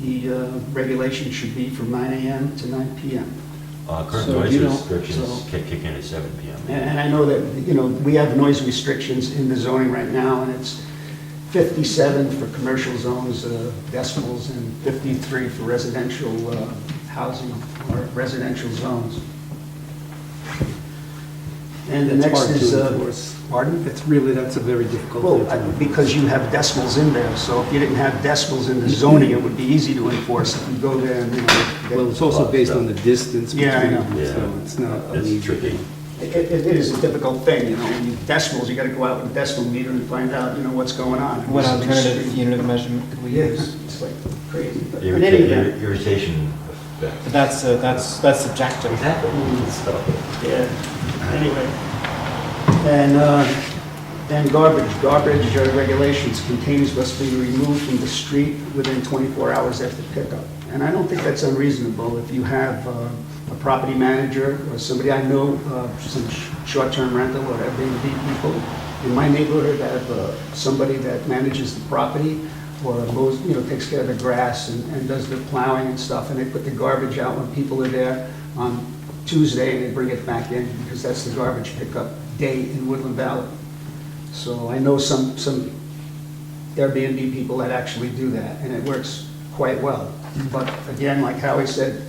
the regulation should be from 9 a.m. to 9 p.m. Current So noise you don't- restrictions kick in at 7 p.m. And I know that, you know, we have noise restrictions in the zoning right now, and it's 57 for commercial zones, decibels, and 53 for residential housing or residential zones. And the It's next hard is, to enforce. pardon? That's a very difficult Well, thing to enforce. because you have decibels in there, so if you didn't have decibels in the zoning, it would be easy to enforce if you go there and, you know. Well, it's also based on the distance between Yeah, I know. them, Yeah. so it's not an It's easy tricky. thing. It is a difficult thing, you know, when you decibels, you gotta go out with a decibel meter and find out, you know, what's going on. What It's alternative extreme. unit of measurement could we use? Yes, it's like crazy. But in any event, Irritation effect. But that's subjective. Exactly. So, yeah, anyway. And garbage regulations, containers must be removed from the street within 24 hours after pickup. And I don't think that's unreasonable if you have a property manager or somebody I know, some short-term rental or Airbnb people in my neighborhood have somebody that manages the property or mows, you know, takes care of the grass and does the plowing and stuff, and they put the garbage out when people are there on Tuesday and they bring it back in because that's the garbage pickup day in Woodland Valley. So I know some Airbnb people that actually do that, and it works quite well. But again, like Howie said,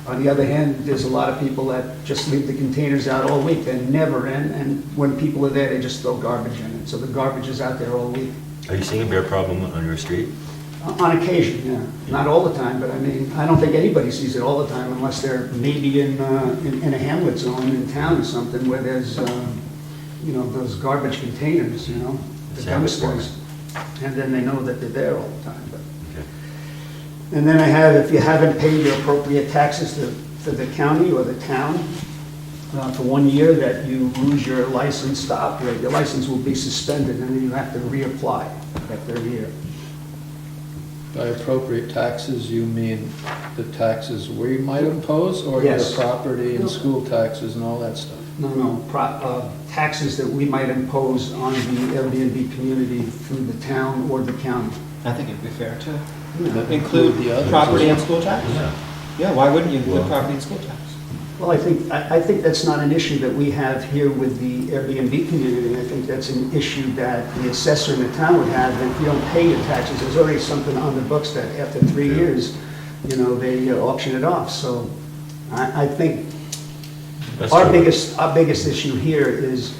on the other hand, there's a lot of people that just leave the containers out all week. They're never in, and when people are there, they just throw garbage in it. So the garbage is out there all week. Are you seeing a bear problem on your street? On occasion, yeah. Not all the time, but I mean, I don't think anybody sees it all the time unless they're maybe in a hamlet zone in town or something where there's, you know, those garbage containers, you know, the Sandwich dumpsters. And then they know that they're there all the time. But Okay. and then I have, if you haven't paid your appropriate taxes to the county or the town for 1 year, that you lose your license to operate. Your license will be suspended, and then you have to reapply that third year. By appropriate taxes, you mean the taxes we might impose, or Yes. the property and school taxes and all that stuff? No, taxes that we might impose on the Airbnb community through the town or the county. I think it'd be fair to Include include the others. property and school tax. Yeah. Yeah, why wouldn't you include Well- property and school tax? Well, I think that's not an issue that we have here with the Airbnb community. I think that's an issue that the assessor in the town would have. If you don't pay your taxes, there's already something on the books that after 3 years, they auction it off. So I think That's our true. biggest issue here is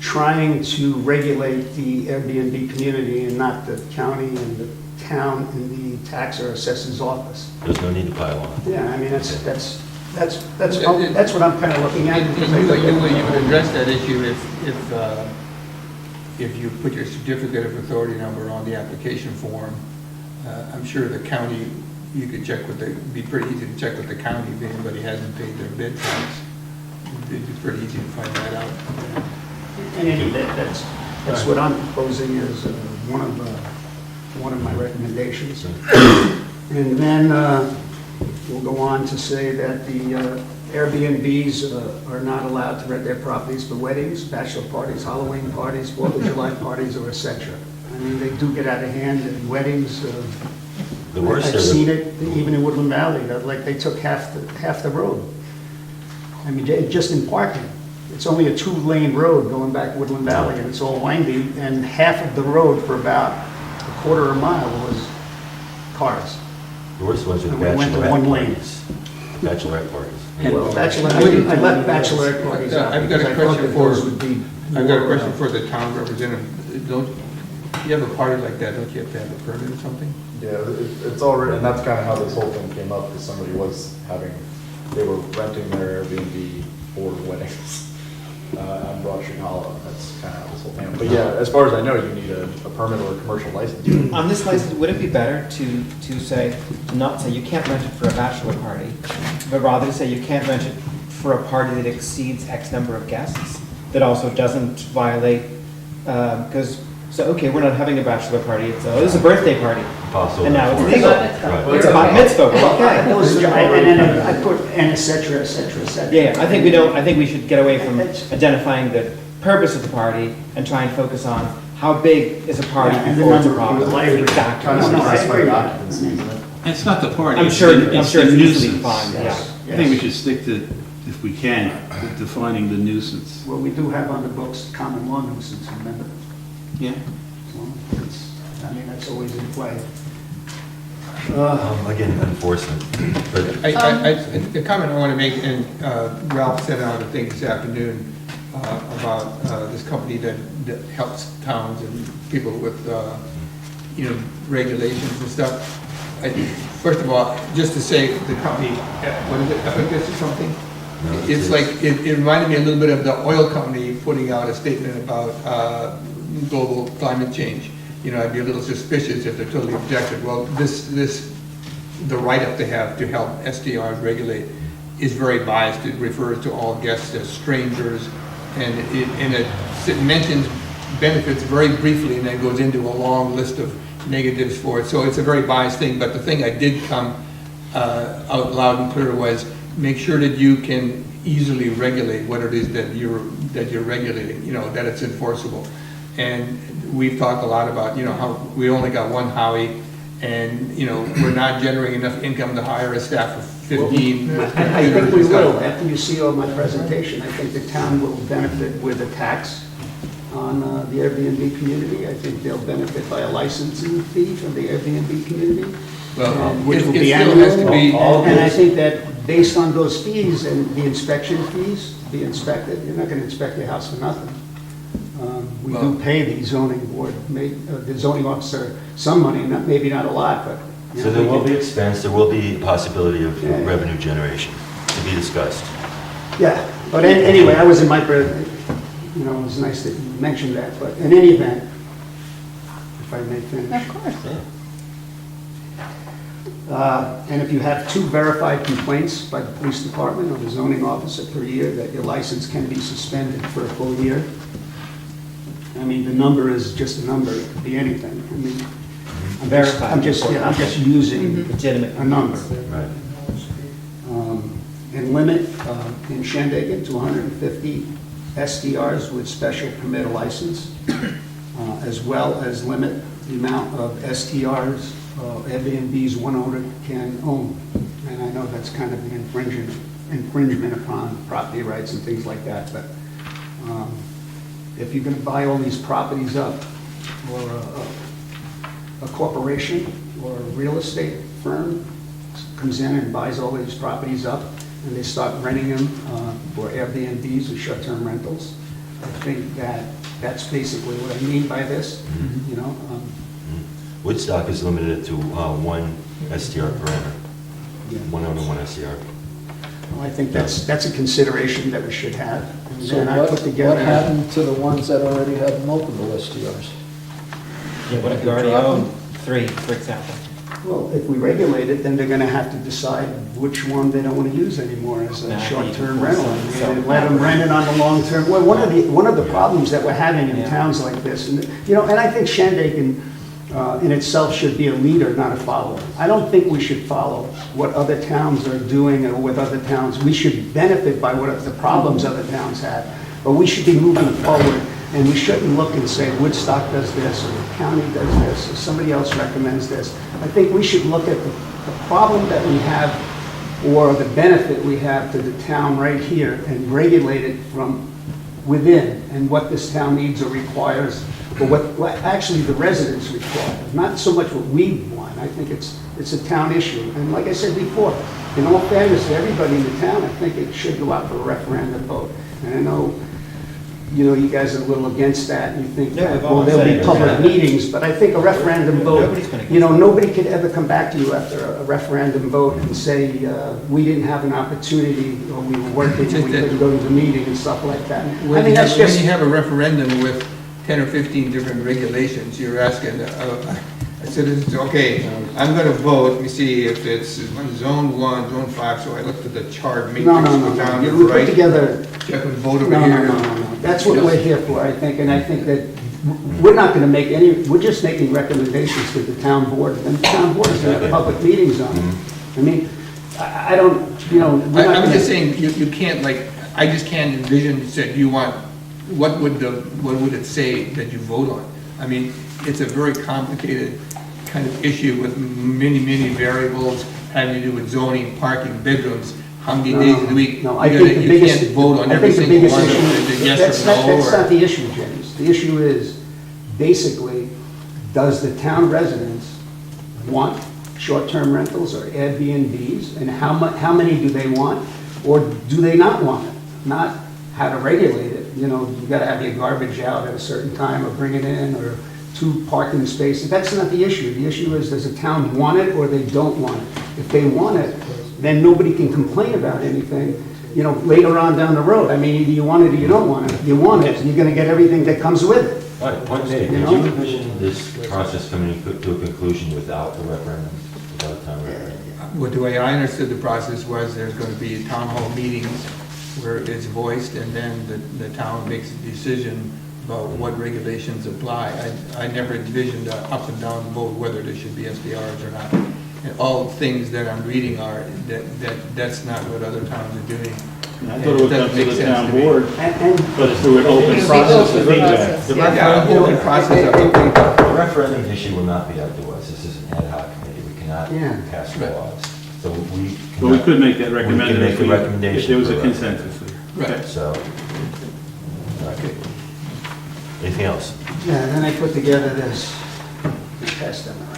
trying to regulate the Airbnb community and not the county and the town and the tax or assessor's office. There's no need to pile on. Yeah, I mean, that's what I'm kind of looking at. You would address that issue if you put your certificate of authority number on the application form. I'm sure the county, you could check with it'd be pretty easy to check with the county if anybody hasn't paid their bid tax. It'd be pretty easy to find that out. In any event, that's what I'm proposing as one of my recommendations. And then we'll go on to say that the Airbnbs are not allowed to rent their properties for weddings, bachelor parties, Halloween parties, 4th of July parties, or et cetera. I mean, they do get out of hand in weddings. The worst I've is- seen it even in Woodland Valley, that like they took half the road. I mean, just in parking. It's only a 2-lane road going back Woodland Valley, and it's all windy, and half of the road for about a quarter of a mile was cars. The worst ones are the And we went to one bachelorette lane. parties. Bachelorette parties. Well, I left bachelorette parties out I've got because a I thought question that for, those would be. I've got a more, question for the town representative. Don't, you have a party like that, don't you have to have a permit or something? Yeah, it's already, and that's kind of how this whole thing came up, because somebody was they were renting their Airbnb for weddings on Broad Street Hollow. That's kind of how this whole thing. But yeah, as far as I know, you need a permit or a commercial license. On this license, would it be better to say, not say you can't rent it for a bachelor party, but rather to say you can't rent it for a party that exceeds X number of guests, that also doesn't violate, because, okay, we're not having a bachelor party, it's this is a birthday party, Possible. and now it's Right. legal. Right. It's a bat mitzvah, well, okay. Those are- And then I put, and et cetera, et cetera, et cetera. Yeah, I think we should get away from identifying the purpose of the party and try and focus on how big is a party Yeah, and the before it's a number of problem. people. I agree. Exactly. Kind of No, I specify agree. occupancy, isn't it? It's not the party. I'm it's sure, the- I'm it's sure the it's easily nuisance. defined, yeah. I think we should stick to, if we can, to defining the nuisance. Well, we do have on the books common law nuisance, remember? Yeah. So I mean, that's always in play. Again, enforcement. But The comment I want to make, and Ralph said on the thing this afternoon about this company that helps towns and people with, regulations and stuff. First of all, just to say the company, what is it, Epicus or something? No, It's like, it reminded me a little bit of the oil company putting out a statement about global climate change. I'd be a little suspicious if they're totally objective. Well, the write-up they have to help STRs regulate is very biased. It refers to all guests as strangers, and it mentions benefits very briefly and then goes into a long list of negatives for it. So it's a very biased thing, but the thing I did come out loud and clear was make sure that you can easily regulate what it is that you're regulating, that it's enforceable. And we've talked a lot about, how we only got one Howie, and, we're not generating enough income to hire a staff of 15. with I think we computers and will, stuff. after you see all my presentation, I think the town will benefit with a tax on the Airbnb community. I think they'll benefit by a licensing fee from the Airbnb community. Well, which it will it be still has to annual. be, And I think that based on those fees and the inspection fees, to be inspected, you're not going to inspect your house for nothing. We do Well- pay the zoning board, the zoning officer some money, maybe not a lot, but. So there will be expense, there will be a possibility of Yeah. revenue generation to be discussed. Yeah, but anyway, I was in my, it was nice that you mentioned that, but in any event, if I may finish. Of course. And if you have 2 verified complaints by the police department or the zoning officer per year, that your license can be suspended for a full year. I mean, the number is just a number, it could be anything. I mean, Verified. I'm just using Legitimate. a number. Right. And limit in Shandaken to 150 STRs with special permit license, as well as limit the amount of STRs Airbnbs one owner can own. And know that's kind of an infringement upon property rights and things like that, but if you're gonna buy all these properties up, or a corporation or a real estate firm comes in and buys all these properties up, and they start renting them for Airbnbs or short-term rentals, I think that's basically what I mean by this, you know? Woodstock is limited to one STR per owner, Yeah. one owner, one STR. Well, I think that's a consideration that we should have. And So then I what put together. happened to the ones that already have multiple STRs? Yeah, what if you already own 3, for example? Well, if we regulate it, then they're gonna have to decide which one they don't wanna use anymore as a Nah, short-term you can rental. force it. And let them rent it on the long-term. Well, one of the problems that we're having in Yeah. towns like this, and, you know, and I think Shandaken in itself should be a leader, not a follower. I don't think we should follow what other towns are doing or with other towns. We should benefit by what the problems other towns have, but we should be moving forward. And we shouldn't look and say Woodstock does this, or the county does this, or somebody else recommends this. I think we should look at the problem that we have, or the benefit we have to the town right here, and regulate it from within, and what this town needs or requires, or what actually the residents require, not so much what we want. I think it's a town issue. And like I said before, in all fairness to everybody in the town, I think it should go out for a referendum vote. And I know, you know, you guys are a little against that, and you think No, that, we've well, always there'll said be it. public meetings, but I think a referendum vote, Nobody's been you know, nobody could ever come back to you after a referendum vote and say, we didn't have an opportunity, or we were working, and we couldn't go to the meeting and stuff like that. I When mean, you that's have, when just, you have a referendum with 10 or 15 different regulations, you're asking a citizen, okay, I'm gonna vote, let me see if it's zone 1, zone 5, so I looked at the chart matrix, no, go down to the we put right, together, check and vote over no, here. no. That's what we're here for, I think, and I think that we're not gonna make any, we're just making recommendations to the town board, and the town board is gonna have public meetings on it. I mean, I don't, you know, we're not I'm gonna- just saying, you can't, like, I just can't envision, you said you want, what would it say that you vote on? I mean, it's a very complicated kind of issue with many, many variables having to do with zoning, parking, bedrooms, how many days of the week. No, I think the You biggest, can't vote on I every think the single biggest one of issue, them, is it yes that's or no, not or? the issue, James. The issue is, basically, does the town residents want short-term rentals or Airbnbs, and how many do they want, or do they not want it? Not how to regulate it, you know, you gotta have your garbage out at a certain time, or bring it in, or 2 parking spaces. That's not the issue. The issue is, does the town want it, or they don't want it? If they want it, then nobody can complain about anything, you know, later on down the road. I mean, either you want it or you don't want it. If you want it, you're gonna get everything that comes with it. All right, point made. You Did know? you envision this process coming to a conclusion without the referendum, without a town referendum? Well, the way I understood the process was there's going to be town hall meetings where it's voiced, and then the town makes a decision about what regulations apply. I never envisioned a up and down vote whether there should be SDRs or not. And all things that I'm reading are, that's not what other towns are doing. I thought it would come to the town board, And but through an open process of feedback. The Yeah, referendum, open process of the referendum issue will not be up to us. This is an ad hoc committee. We cannot Yeah. pass laws. So we. But we could make that We recommendation could make a recommendation if there was a for consensus. Right. So, okay. Anything else? yeah, and then I put together this pass them around.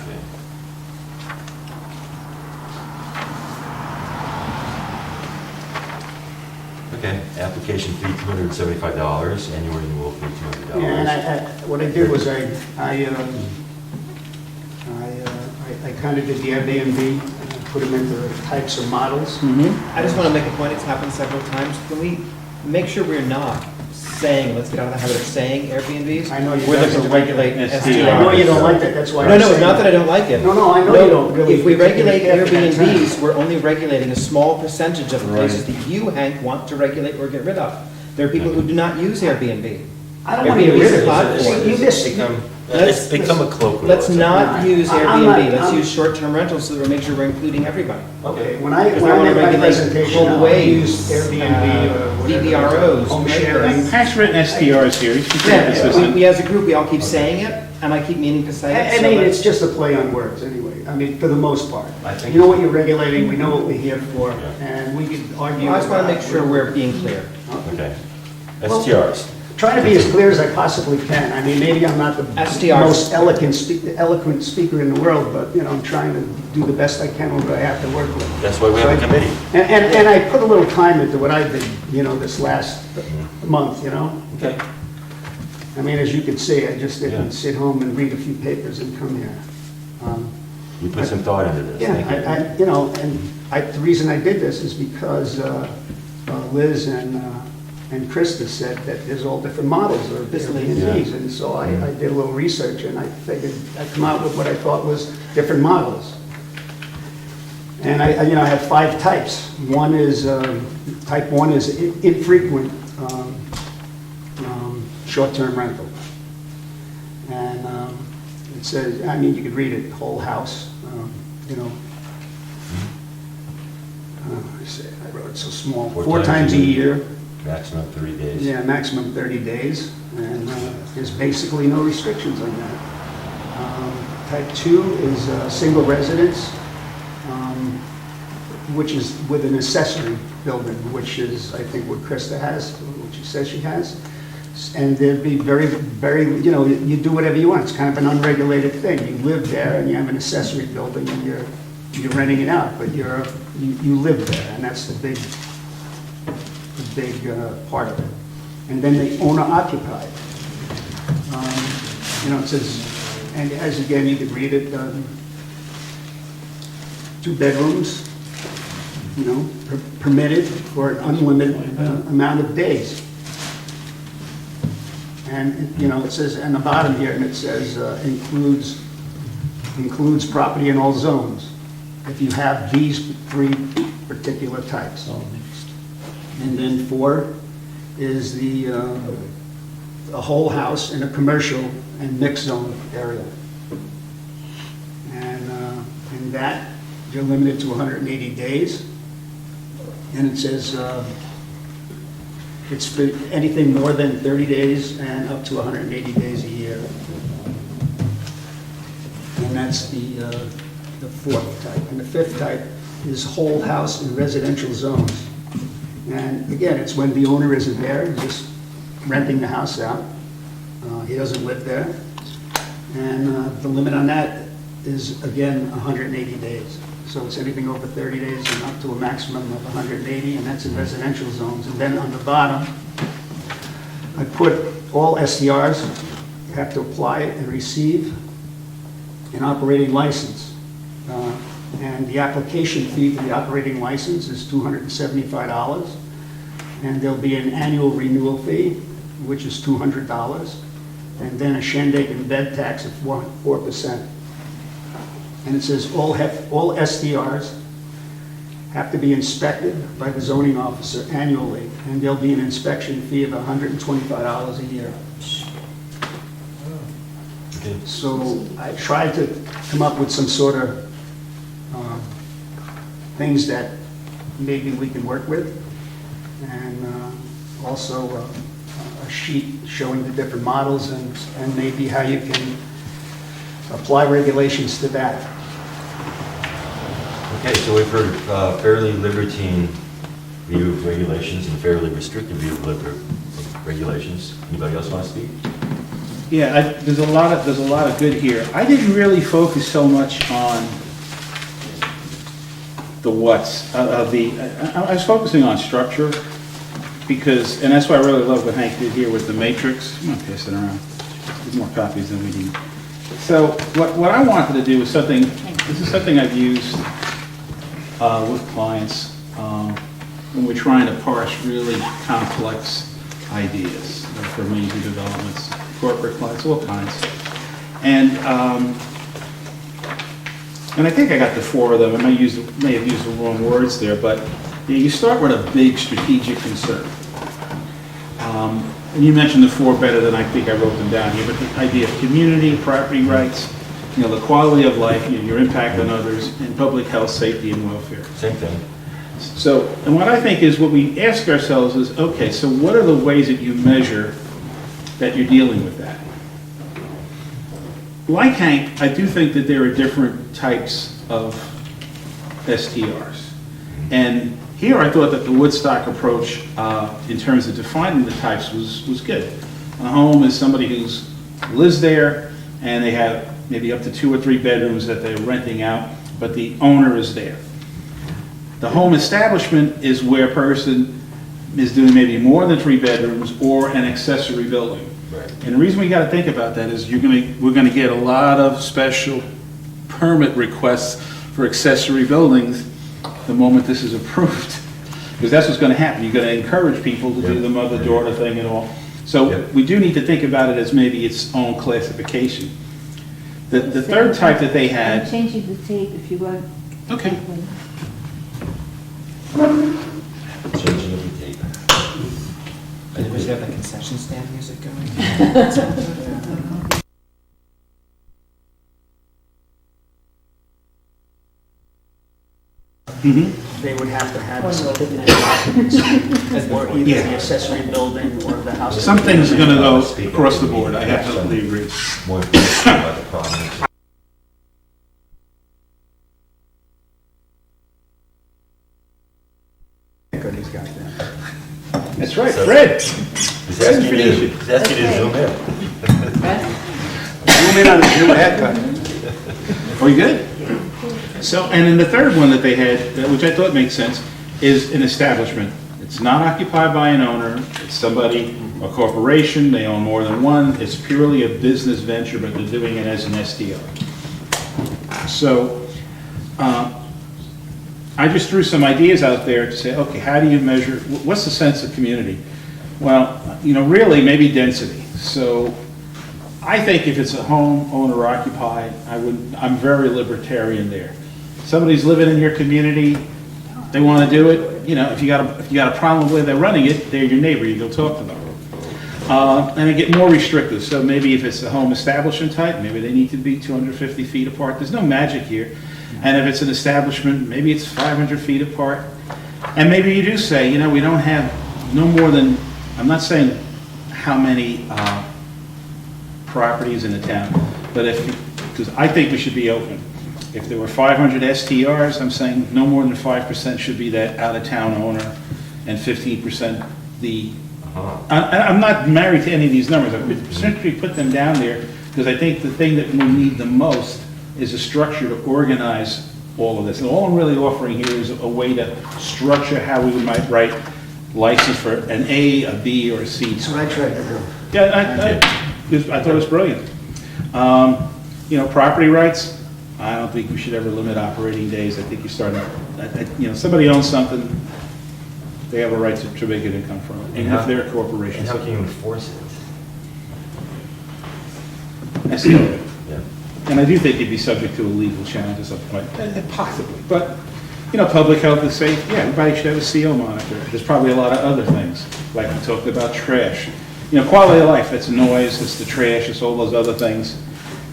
Okay, application fee $275, annual renewal fee $200. Yeah, and what I did was I kind of did the Airbnb, put them into types of models. I just want to make a point, it's happened several times. Can we make sure we're not saying, let's get out of the habit of saying Airbnbs? I know you We're guys looking to don't like regulate that. STR. I know you don't like that, that's why No, I'm no, saying. not that I don't like it. No, no, I know you don't really. If we regulate You're taking it after that Airbnbs, we're only regulating a small percentage of the places that you, Hank, want to regulate or get rid of. There are people who do not use Airbnb. I don't want to get rid of it. You It's just, become a colloquial. Let's not use I'm not- Airbnb, let's I'm- use short-term rentals so that we make sure we're including everybody. okay, when I Because I wanna made my regulate presentation, home I ways, used Airbnb or whatever. VBROs, Home right? sharing. Pat's written STRs here, you should keep Yeah, consistent. we as a group, we all keep saying it, And I keep meaning to say it. I so mean, let's- it's just a play on words anyway, I mean, for the most part. I think You know what you're regulating, we know what we're here for, Yeah. and we can argue. I just want to about make sure we're being clear. Okay. Well- STRs. Trying to be as clear as I possibly can. I mean, maybe I'm not the STRs. most eloquent speaker in the world, but, you know, I'm trying to do the best I can with what I have to work with. That's why we have a committee. And I put a little time into what I did, you know, this last month, you know? Okay. I mean, as you can see, I just Yeah. didn't sit home and read a few papers and come here. You put some thought into this. Yeah, Thank you. you know, and the reason I did this is because Liz and Krista said that there's all different models of Airbnbs, and so I did a little research, and I figured I'd come out with what I thought was different models. And I have 5 types. One is, type 1 is infrequent short-term rental. And it says, I mean, you could read it, whole house, you know. I wrote it so small, 4 times a year. Maximum 30 days. Yeah, maximum 30 days, and there's basically no restrictions on that. Type 2 is single residence, which is with an accessory building, which is, I think, what Krista has, which she says she has. And there'd be very, you know, you do whatever you want. It's kind of an unregulated thing. You live there and you have an accessory building and you're renting it out, but you live there, and that's the big part of it. And then the owner occupied. You know, it says, and as again, you could read it, 2 bedrooms, you know, permitted for an unlimited amount of days. And, you know, it says, on the bottom here, and it says, includes property in all zones, if you have these 3 particular types. And then 4 is a whole house in a commercial and mixed zone area. And in that, you're limited to 180 days. And it says it's for anything more than 30 days and up to 180 days a year. And that's the 4th type. And the 5th type is whole house in residential zones. And again, it's when the owner isn't there, he's just renting the house out. He doesn't live there. And the limit on that is, again, 180 days. So it's anything over 30 days and up to a maximum of 180, and that's in residential zones. And then on the bottom, I put all STRs have to apply and receive an operating license. And the application fee for the operating license is $275. And there'll be an annual renewal fee, which is $200. And then a Shandaken bed tax of 4%. And it says all STRs have to be inspected by the zoning officer annually, and there'll be an inspection fee of $125 a year. Okay. So I tried to come up with some sort of things that maybe we can work with, and also a sheet showing the different models and maybe how you can apply regulations to that. Okay, so we've heard fairly libertine view of regulations and fairly restrictive view of regulations. Anybody else want to speak? Yeah, there's a lot of good here. I didn't really focus so much on the what's of the. I was focusing on structure because, and that's why I really love what Hank did here with the matrix. I'm gonna pass it around. There's more copies than we need. So what I wanted to do was something. This is something I've used with clients when we're trying to parse really complex ideas for major developments, corporate clients, all kinds. And I think I got the 4 of them. I may have used the wrong words there, but you start with a big strategic concern. And you mentioned the 4 better than I think I wrote them down here, but the idea of community, property rights, the quality of life, your impact on others, and public health, safety, and welfare. Same thing. So, and what I think is what we ask ourselves is, okay, so what are the ways that you measure that you're dealing with that? like Hank, I do think that there are different types of STRs. And here I thought that the Woodstock approach, in terms of defining the types, was good. A home is somebody who's lives there, and they have maybe up to 2 or 3 bedrooms that they're renting out, but the owner is there. The home establishment is where a person is doing maybe more than 3 bedrooms or an accessory building. Right. And the reason we got to think about that is we're going to get a lot of special permit requests for accessory buildings the moment this is approved. Because that's what's going to happen. You're going to encourage people to do the mother-daughter thing and all. So Yep. we do need to think about it as maybe its own classification. The third type that they I'm had, changing the tape if you want. okay, Changing of the tape. Was there the concession stand music going? They would have to have something or either Yeah. the accessory building or the house. some things are going to go across the board. I absolutely agree. More information about the problems. These guys down. That's right, So- Fred. He's asking you to zoom in. Zoom in on the new haircut. Are you good? So, and then the third one that they had, which I thought made sense, is an establishment. It's not occupied by an owner, it's somebody, a corporation, they own more than one, it's purely a business venture, but they're doing it as an STR. So, I just threw some ideas out there to say, okay, how do you measure, what's the sense of community? Well, really, maybe density. So, I think if it's a home owner occupied, I'm very libertarian there. Somebody's living in your community, they want to do it, if you got a problem with the way they're running it, they're your neighbor, you go talk to them. And I get more restrictive, so maybe if it's a home establishment type, maybe they need to be 250 feet apart. There's no magic here. And if it's an establishment, maybe it's 500 feet apart. And maybe you do say, we don't have no more than, I'm not saying how many properties in the town, but because I think we should be open. If there were 500 STRs, I'm saying no more than 5% should be that out-of-town owner, and 15% the, I'm not married to any of these numbers, I simply put them down there, because I think the thing that we need the most is a structure to organize all of this. And all I'm really offering here is a way to structure how we might write license for an A, a B, or a C. That's what I tried to do. Yeah, I thought it was brilliant. Property rights, I don't think we should ever limit operating days. I think you start, somebody owns something, they have a right to make an income from it, and if they're a corporation. And how can you enforce it? I see it. Yeah. And I do think it'd be subject to a legal challenge at some point, possibly. But, public health and safety, yeah, everybody should have a CO monitor. There's probably a lot of other things, like we talked about trash. Quality of life, it's noise, it's the trash, it's all those other things.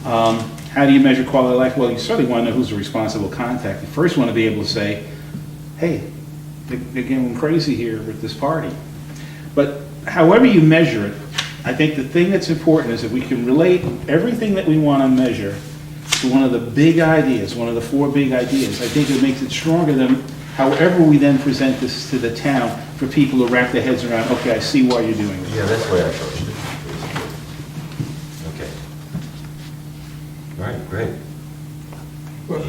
How do you measure quality of life? Well, you certainly want to know who's the responsible contact. You first want to be able to say, hey, they're getting crazy here with this party. But however you measure it, I think the thing that's important is that we can relate everything that we want to measure to one of the big ideas, one of the 4 big ideas. I think it makes it stronger than however we then present this to the town for people to wrap their heads around, okay, I see why you're doing this. Yeah, that's the way I approached it. Okay. All right, great. Well,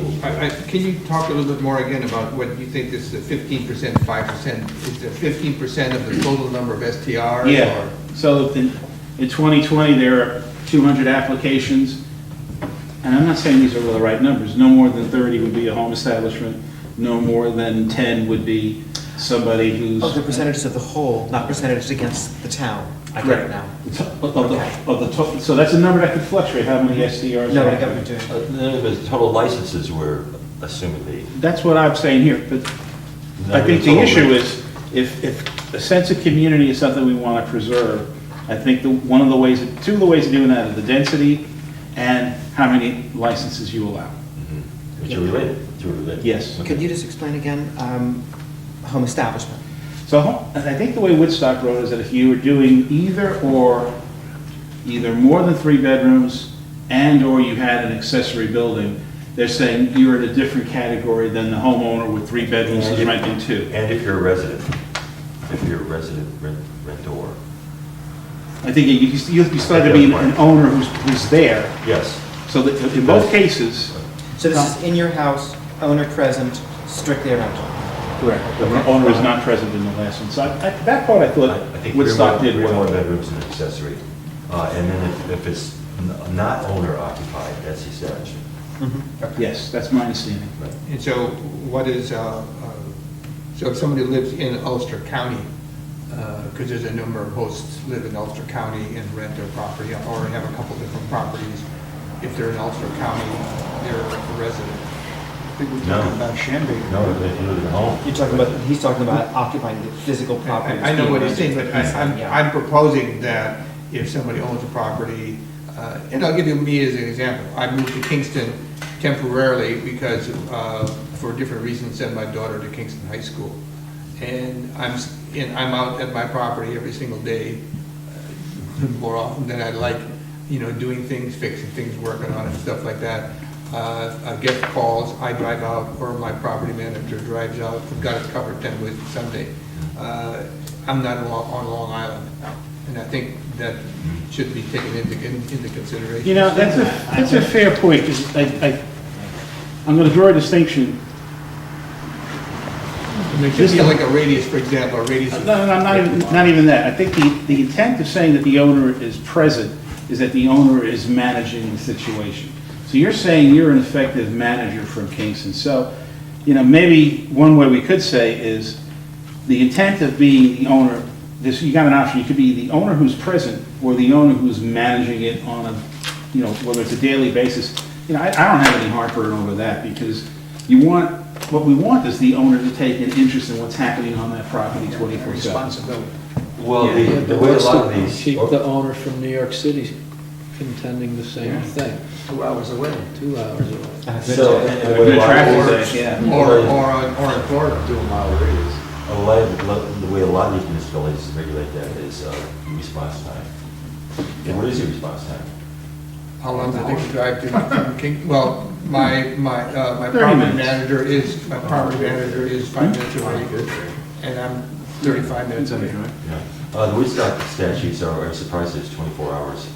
can you talk a little bit more again about what you think this is, the 15%, 5%? Is it 15% of the total number of STRs? Yeah, or- so in 2020, there are 200 applications, and I'm not saying these are the right numbers. No more than 30 would be a home establishment, no more than 10 would be somebody who's... Oh, the percentages of the whole, not percentages against the town. I get it now. So that's a number that could fluctuate, how many SDRs. No, I got what you're doing. The total licenses were assumedly. That's what I'm saying here, but I think the issue is, if a sense of community is something we want to preserve, I think two of the ways of doing that are the density and how many licenses you allow. But you're related. Yes. Could you just explain again, home establishment? So I think the way Woodstock wrote is that if you were doing either more than 3 bedrooms and/or you had an accessory building, they're saying you're in a different category than the homeowner with 3 bedrooms who's renting 2. And if you're a resident, rentor. I think you still have to be an owner who's there. Yes. So that in both cases, So this is in your house, owner present, strictly a rental. correct, the owner is not present in the last one. So that part I I thought think Woodstock did three or more well. bedrooms and accessory. And then if it's not owner occupied, that's the establishment. Yes, that's my understanding. And so what is, so if somebody lives in Ulster County, because there's a number of hosts live in Ulster County and rent their property, or have a couple different properties, if they're in Ulster County, they're a resident. I think we're No. talking about Shandaken. No, if you live in a home. You're talking about, he's talking about occupying the physical property. I know what he's saying, but Yeah. I'm proposing that if somebody owns a property, and I'll give you me as an example. I moved to Kingston temporarily because, for different reasons, sent my daughter to Kingston High School. And I'm out at my property every single day, more often than I'd like, doing things, fixing things, working on it, and stuff like that. I get calls, I drive out, or my property manager drives out, we've got it covered 10 Wednesday, Sunday. I'm not on Long Island, and I think that should be taken into consideration. That's a fair point, 'cause I'm going to draw a distinction. There should be like a radius, for example, a radius. No, not even that. I think the intent of saying that the owner is present is that the owner is managing the situation. So you're saying you're an effective manager from Kingston. So, maybe one way we could say is the intent of being the owner, you got an option. You could be the owner who's present or the owner who's managing it on a, whether it's a daily basis. I don't have any heartburn over that because what we want is the owner to take an interest in what's happening on that property 24/7. Responsibility. Well, Yeah, the but way a what's lot of to these. keep the owner from New York City contending the same thing, 2 hours away. 2 hours away. So, and the way a Good lot of traffic these- jam, Or in Florida. 2 mile radius. the way a lot of these municipalities regulate that is response time. And what is your response time? How long does it take to drive to King? Well, my 30 property minutes. manager is 5 minutes away, and I'm 35 minutes away. The Woodstock statutes are surprised it's 24 hours.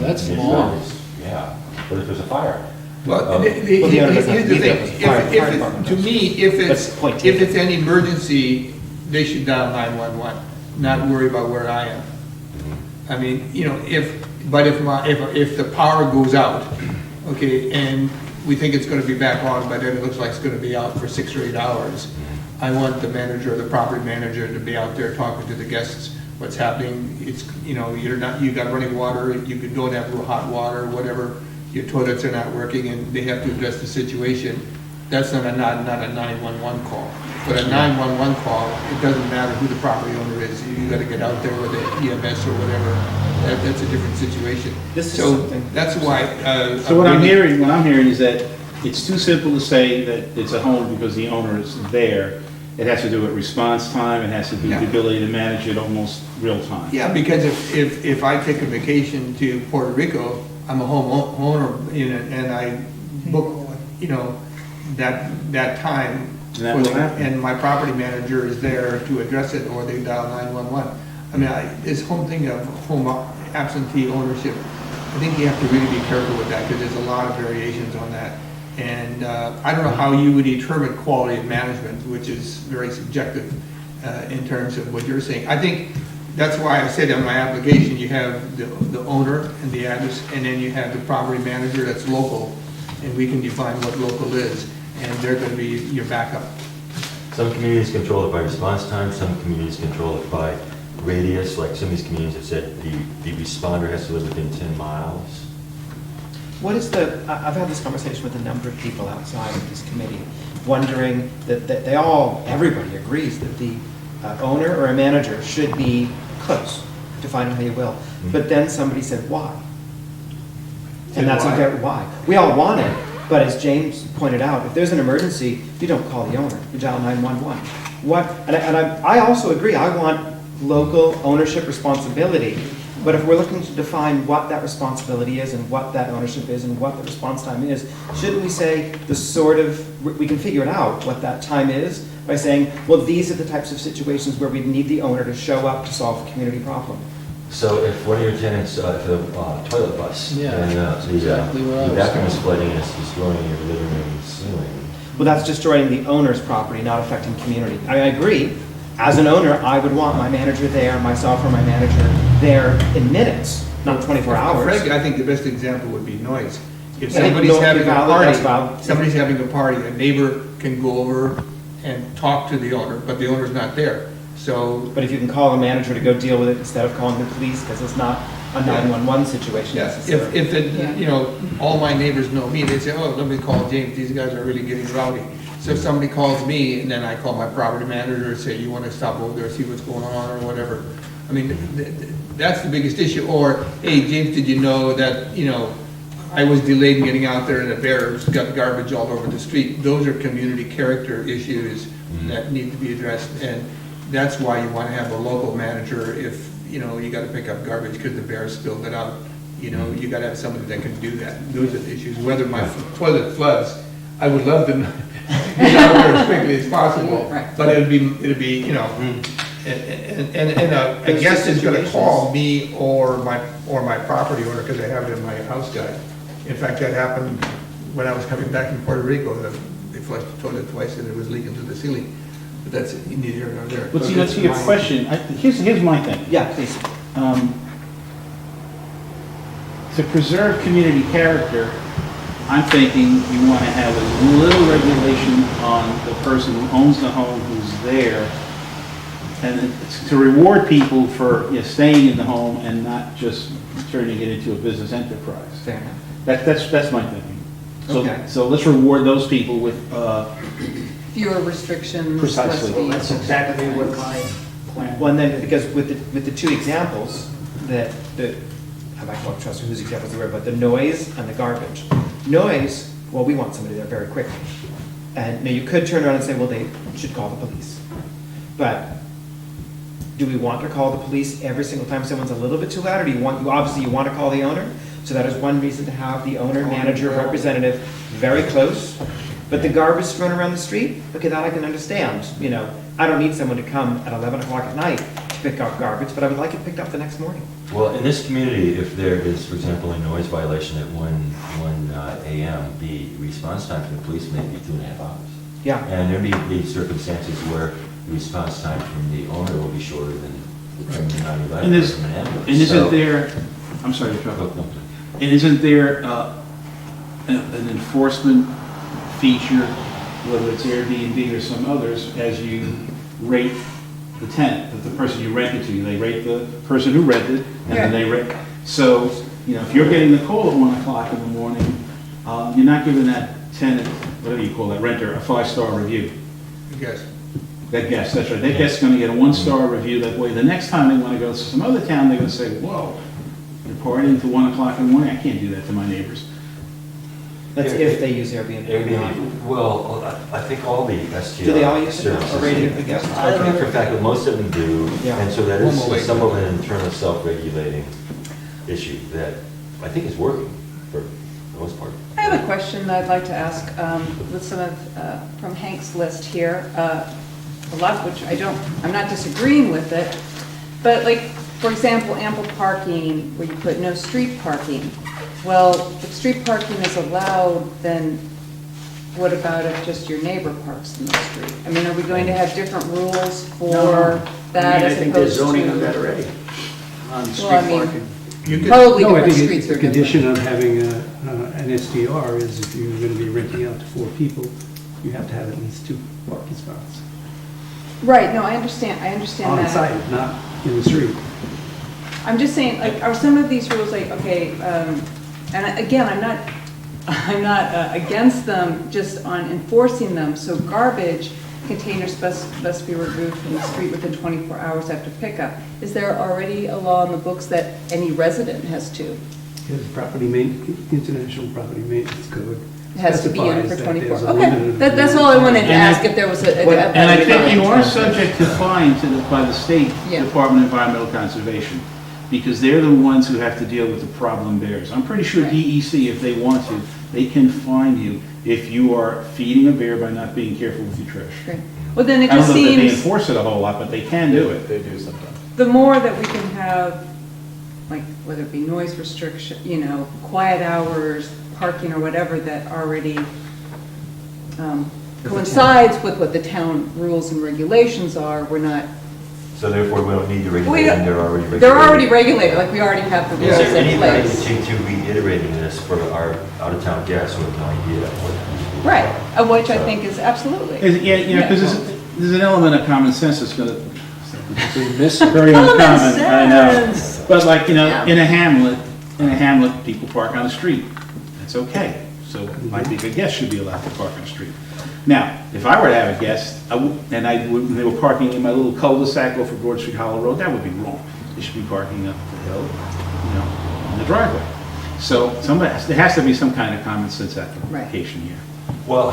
That's long. Yeah, but if there's a fire. Well, the owner doesn't have here's to the be there thing, with the fire to department. me, if That's the point if taken. it's an emergency, they should dial 911, not worry about where I am. I mean, if the power goes out, okay, and we think it's gonna be back on, but then it looks like it's gonna be out for 6 or 8 hours, I want the manager or the property manager to be out there talking to the guests, what's happening. It's, you got running water, you don't have hot water, whatever, your toilets are not working, and they have to address the situation. That's not a 911 call. But a 911 call, it doesn't matter who the property owner is, you gotta get out there with the EMS or whatever. That's a different situation. This is So something- that's why. So what I'm hearing is that it's too simple to say that it's a home because the owner is there. It has to do with response time, it has to do with the ability to manage it almost real time. Yeah, because if I take a vacation to Puerto Rico, I'm a homeowner, and I book, that time. And that will happen. And my property manager is there to address it, or they dial 911. I mean, this whole thing of home absentee ownership, I think you have to really be careful with that, because there's a lot of variations on that. And I don't know how you would determine quality of management, which is very subjective in terms of what you're saying. I think that's why I said on my application, you have the owner and the address, and then you have the property manager that's local, and we can define what local is, and they're going to be your backup. Some communities control it by response time, some communities control it by radius, like some of these communities have said the responder has to live within 10 miles. What is I've had this conversation with a number of people outside of this committee, wondering that everybody agrees that the owner or a manager should be close, define it how you will. But then somebody said, why? And that's why. We all want it, but as James pointed out, if there's an emergency, you don't call the owner, you dial 911. I also agree, I want local ownership responsibility, But if we're looking to define what that responsibility is and what that ownership is and what the response time is, shouldn't we say the sort of, we can figure it out, what that time is, by saying, well, these are the types of situations where we need the owner to show up to solve a community problem. So if one of your tenants, if the toilet bus, Yeah, and that's exactly where I the was bathroom is going. flooding and it's destroying your living room ceiling, Well, that's destroying the owner's property, not affecting community. I agree. As an owner, I would want my manager there, myself or my manager there in minutes, not 24 hours. Frankly, I think the best example would be noise. If I think somebody's noise having is a valid, that's party, valid. somebody's having a party, a neighbor can go over and talk to the owner, but the owner's not there. So, But if you can call a manager to go deal with it instead of calling the police, because it's not a 911 situation yeah, necessarily. if it, you know, all my neighbors know me, they say, oh, let me call James, these guys are really getting rowdy. So if somebody calls me, and then I call my property manager and say, you want to stop over there, see what's going on, or whatever. I mean, that's the biggest issue. Or, hey, James, did you know that, you know, I was delayed in getting out there and the bears got garbage all over the street. Those are community character issues that need to be addressed. And that's why you want to have a local manager if, you know, you got to pick up garbage because the bears spilled it out. You know, you got to have somebody that can do that. Those are the issues. Whether my toilet floods, I would love to get out there as quickly as possible. Right. But it'd be, you know, and a guest is going to call me or my property owner because I have it in my house guide. In fact, that happened when I was coming back from Puerto Rico. They flushed the toilet twice and it was leaking through the ceiling. But that's neither here nor there. But see, to your question, here's my thing. Yeah, please. To preserve community character, I'm thinking you want to have a little regulation on the person who owns the home, who's there, and it's to reward people for staying in the home and not just turning it into a business enterprise. Fair enough. That's my thinking. Okay. So let's reward those people with, Fewer restrictions. Precisely. less fees. That's exactly what my plan. Well, and then, because with the two examples, that, I might not trust whose examples they were, but the noise and the garbage. Noise, well, we want somebody there very quickly. And now you could turn around and say, well, they should call the police. But do we want to call the police every single time someone's a little bit too loud? Or do you obviously you want to call the owner? So that is one reason to have the owner, manager, representative very close. But the garbage thrown around the street, okay, that I can understand. You know, I don't need someone to come at 11 o'clock at night to pick up garbage, but I would like it picked up the next morning. Well, in this community, if there is, for example, a noise violation at 1 a.m., the response time from the police may be 2.5 hours. Yeah. And there may be circumstances where the response time from the owner will be shorter than from the 911 and or from an ambulance. isn't So- there, I'm sorry to interrupt. Look, look, And isn't there an enforcement feature, whether it's Airbnb or some others, as you rate the tenant, that the person you rent it to, they rate the person who rented, and then they rate. So, if you're getting the call at 1 o'clock in the morning, you're not giving that tenant, whatever you call that, renter, a 5-star review. Yes. That guest, that's right. That guest's gonna get a 1-star review. That way, the next time they wanna go to some other town, they're gonna say, whoa, you're partying till 1 o'clock in the morning, I can't do that to my neighbors. That's if they use Airbnb. Airbnb, well, I think all the STR Do they all use it services. already, I guess? I don't know for a fact, but most of them do. Yeah. And so that One more way. is somewhat an internal self-regulating issue that I think is working for the most part. I have a question that I'd like to ask with some of, from Hank's list here, a lot of which I'm not disagreeing with it, but like, for example, ample parking, where you put no street parking. Well, if street parking is allowed, then what about if just your neighbor parks in the street? I mean, are we going to have different rules for that I as think there's opposed zoning on that to? already, on street Well, I mean, parking. You could, Probably No, I different think streets the are different. condition of having an STR is if you're going to be renting out to 4 people, you have to have at least 2 parking spots. Right, no, I understand On that. site, not in the street. I'm just saying, like, are some of these rules like, okay, and again, I'm not against them, just on enforcing them. So garbage containers must be removed from the street within 24 hours after pickup. Is there already a law in the books that any resident has to? Because International Property Maintenance Code It has to be in specifies for that 24. there's a Okay, limit of- that's all I wanted to And ask, I- if there was a. And I think you are subject to fine by the State Yeah. Department of Environmental Conservation. because they're the ones who have to deal with the problem bears. I'm pretty sure Right. DEC, if they want to, they can fine you if you are feeding a bear by not being careful with your trash. Great. Well, then it I don't just know that they seems, enforce it a whole lot, but they can do it. They do sometimes. the more that we can have, like, whether it be noise restriction, quiet hours, parking or whatever that already coincides with what the town rules and regulations are, we're not, So therefore, we don't need to regulate We don't- them, they're already regulated. they're already regulated, like we already have the rules Is there in any place. value to reiterating this for our out-of-town guests who have no idea what? Right, which I think is absolutely. Yeah, because there's an element of common sense that's gonna, We miss it. very Common uncommon, I know. sense. But like, Yeah. in a hamlet, people park on the street. That's okay. So I think a guest should be allowed to park on the street. Now, if I were to have a guest, and they were parking in my little cul-de-sac off of Broad Street Hollow Road, that would be wrong. They should be parking up the hill, in the driveway. So there has to be some kind of common sense application here. Well,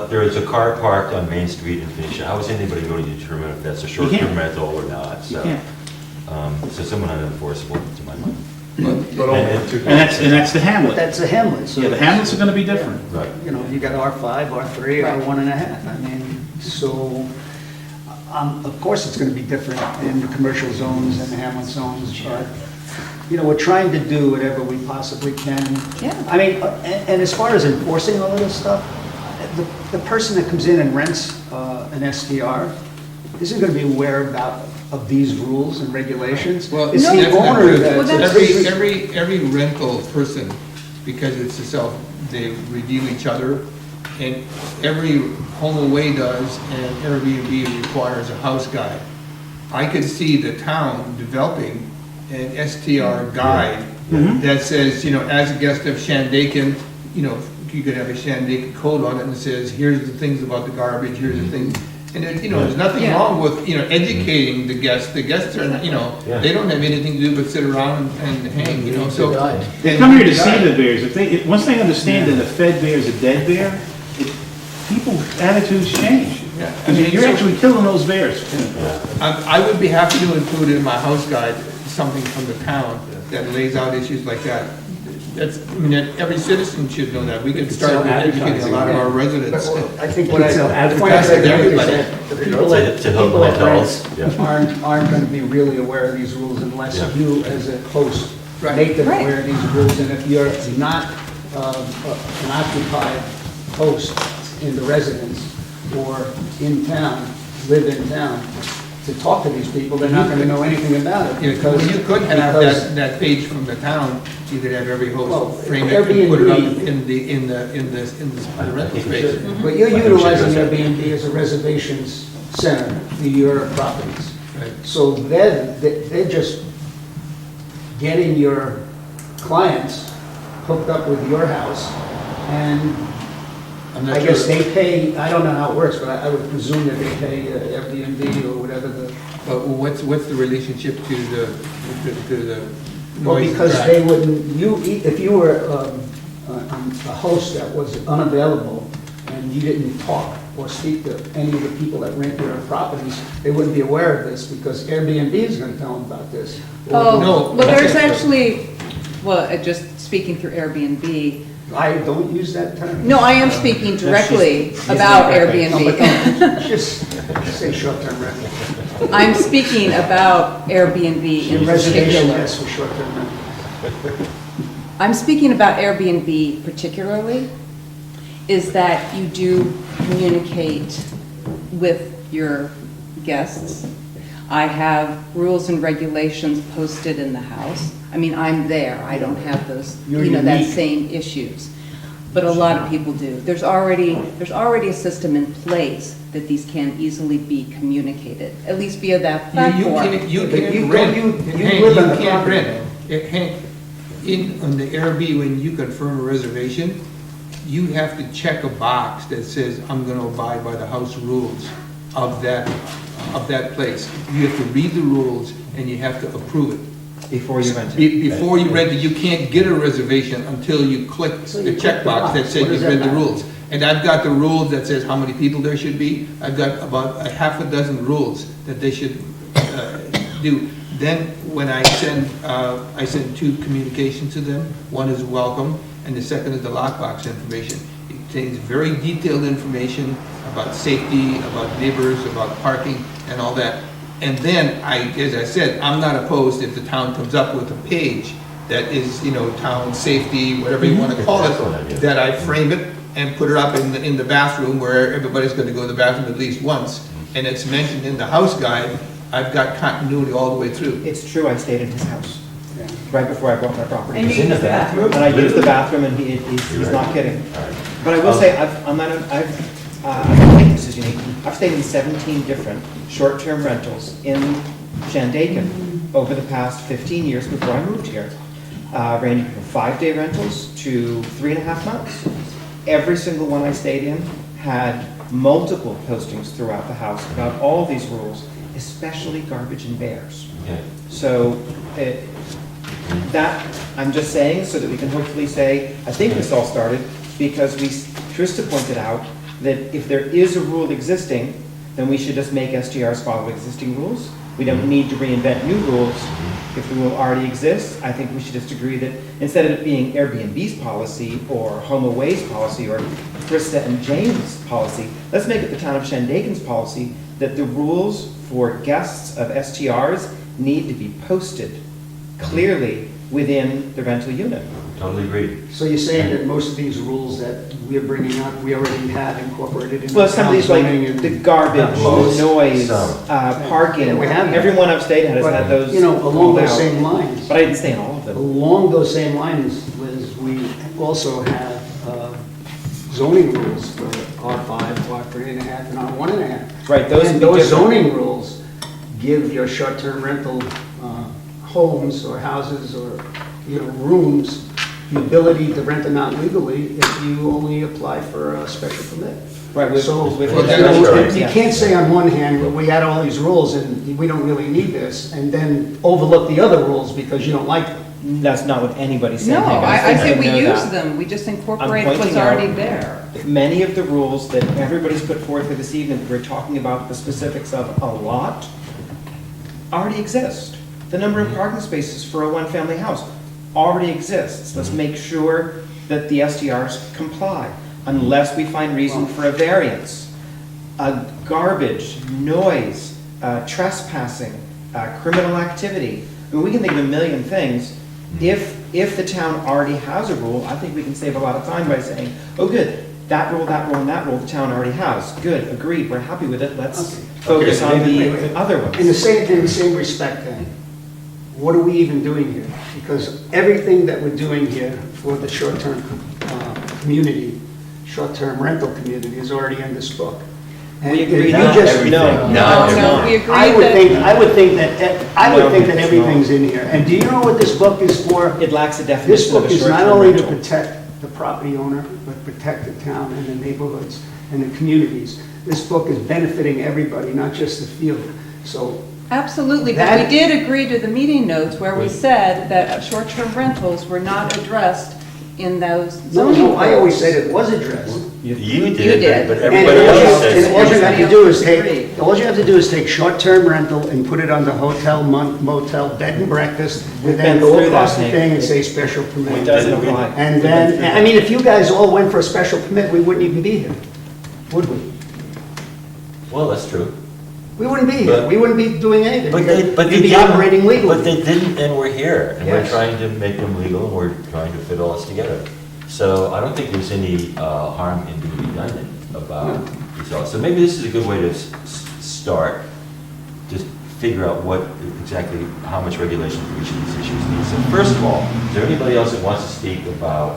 there is a car parked on Main Street in Phoenicia. How is anybody going to determine if that's a can't. short-term rental or not? You So, can't. so somewhat unenforceable to my mind. But only two. And that's the hamlet. That's a hamlet, so. Yeah, the hamlets are gonna be different. Right. You got R5, R3, Right. R1.5. I mean, so, of course, it's gonna be different in the commercial zones and the hamlet zones, but, we're trying to do whatever we possibly can. Yeah. I mean, and as far as enforcing all of this stuff, the person that comes in and rents an STR isn't gonna be aware of these rules and regulations. Well, It's no, the that's not owner true. that's. Every rental person, because it's they review each other, and every home away does, and Airbnb requires a house guide. I could see the town developing an STR guide that says, as a guest of Shandaken, you could have a Shandaken code on it and says, here's the things about the garbage, here's the things. And there's nothing Yeah. wrong with, educating the guests. The guests are, they don't have anything to do but sit around and hang, so. They come here to see the bears. Once they understand that a fed bear is a dead bear, people's attitudes change. Yeah. I mean, you're actually killing those bears. I would be happy to include in my house guide something from the town that lays out issues like that. Every citizen should know that. We could start educating a lot of our residents. I think what I, Sell the point I'm advertising. trying to make is that the people that, To help people that hotels, rent yeah. aren't going to be really aware of these rules unless Yeah. you, as a host, Right. make them Right. aware of these rules. And if you're not an occupied host in the residence or in town, live in town, to talk to these people, they're not going to know anything about it. Well, you could have because- that page from the town, you could have every Well, host frame it and put it up Airbnb. in the rental space. But you're I think we should utilizing address that. Airbnb as a reservations center for your properties. Right. So they're just getting your clients hooked up with your house, and I'm not I guess sure. they pay, I don't know how it works, but I would presume that they pay Airbnb or whatever the, But what's the relationship to the well, noise? because and they wouldn't, if you were a host that was unavailable and you didn't talk or speak to any of the people that rent your properties, they wouldn't be aware of this because Airbnb is going to tell them about this. Oh, No, well, that's there's it. actually, just speaking through Airbnb, I don't use that term. no, I am speaking directly about No, but Airbnb. don't, just say short-term rental. I'm speaking about Airbnb in Reservation, particular. yes, for short-term rental. I'm speaking about Airbnb particularly, is that you do communicate with your guests. I have rules and regulations posted in the house. I mean, I'm there, I don't have those, You're that unique. same issues. But a lot of people do. There's already a system in place that these can easily be communicated, at least via that platform. You But you can't go- rent, you Hank, live you on the can't property. rent. Hank, on the Airbnb, when you confirm a reservation, you have to check a box that says, I'm gonna abide by the house rules of that place. You have to read the rules and you have to approve it. Before you rent it. Before you rent it, you can't get a reservation until you click So the you click the checkbox box. that says What does you've that read the matter? rules. And I've got the rules that says how many people there should be. I've got about a half a dozen rules that they should do. Then when I send two communications to them. One is welcome, and the second is the lockbox information. It contains very detailed information about safety, about neighbors, about parking, and all that. And then as I said, I'm not opposed if the town comes up with a page that is, town safety, whatever you want to call Excellent idea. it, that I frame it and put it up in the bathroom where everybody's going to go to the bathroom at least once. And it's mentioned in the house guide. I've got continuity all the way through. It's true, I stayed in his house, right before I bought my property. And It's in the bathroom? And I used the bathroom, and he's not kidding. But I will say, I think this is unique. I've stayed in 17 different short-term rentals in Shandaken over the past 15 years before I moved here. Ranging from 5-day rentals to 3.5 months. Every single one I stayed in had multiple postings throughout the house about all these rules, especially garbage and bears. Yeah. So that, I'm just saying so that we can hopefully say, I think this all started because Trista pointed out that if there is a rule existing, then we should just make STRs follow existing rules. We don't need to reinvent new rules. If the rule already exists, I think we should just agree that instead of it being Airbnb's policy or HomeAway's policy or Krista and James' policy, let's make it the town of Shandaken's policy that the rules for guests of STRs need to be posted clearly within the rental unit. Totally agree. So you're saying that most of these rules that we're bringing up, we already have incorporated in Well, some of town these, like zoning and- the garbage, Most, noise, some. parking, Yeah, we have that. everyone I've stayed at has But, had those along called those out. same lines. But I didn't stay in all of them. Along those same lines, Liz, we also have zoning rules for R5, R3.5, and R1.5. Right, those would And be those different. zoning rules give your short-term rental homes or houses or, rooms the ability to rent them out legally if you only apply for a special permit. Right, So, with you can't say on one hand, well, we had all these rules and we don't really need this, and then overlook the other rules because you don't like them. That's not what anybody's saying. No, Hank. I think say we know use that. them, we just incorporate I'm what's pointing out already there. Many of the rules that everybody's put forth for this evening, we're talking about the specifics of a lot, already exist. The number of parking spaces for a one-family house already exists. Let's make sure that the STRs comply, unless we find reason for a variance. Garbage, noise, trespassing, criminal activity. I mean, we can think of a million things. If the town already has a rule, I think we can save a lot of time by saying, oh, good, that rule, and that rule, the town already has. Good, agreed, we're happy with it, let's focus on the other ones. In the same respect then, what are we even doing here? Because everything that we're doing here for the short-term community, short-term rental community is already in this book. And We if agree you not just- everything. No, No, we agree I would that, think that it's everything's in here. And do you know what this book is for? It lacks a This definition of book a is not short-term only to rental. protect the property owner, but protect the town and the neighborhoods and the communities. This book is benefiting everybody, not just the field. So absolutely, but That- we did agree to the meeting notes where we said that short-term rentals were not addressed in those zoning I always rules. said it was addressed. You You did, did. but And everybody else and says. all you have to do is Agreed. all you have to do is take short-term rental and put it under hotel, motel, bed and breakfast, We've and then been go through across that, the Hank. thing and say special It permit. doesn't apply. And We've been then, through I mean, if you guys all went for a special permit, we wouldn't even be here, would we? Well, that's true. We wouldn't be here, But- we wouldn't be doing anything. But they We'd be didn't- operating legally. But they didn't, and we're here, and we're Yes. trying to make them legal, and we're trying to fit all this together. So I don't think there's any harm in being redundant about these laws. So maybe this is a good way to start, just figure out what exactly, how much regulation for each of these issues need. So first of all, is there anybody else that wants to speak about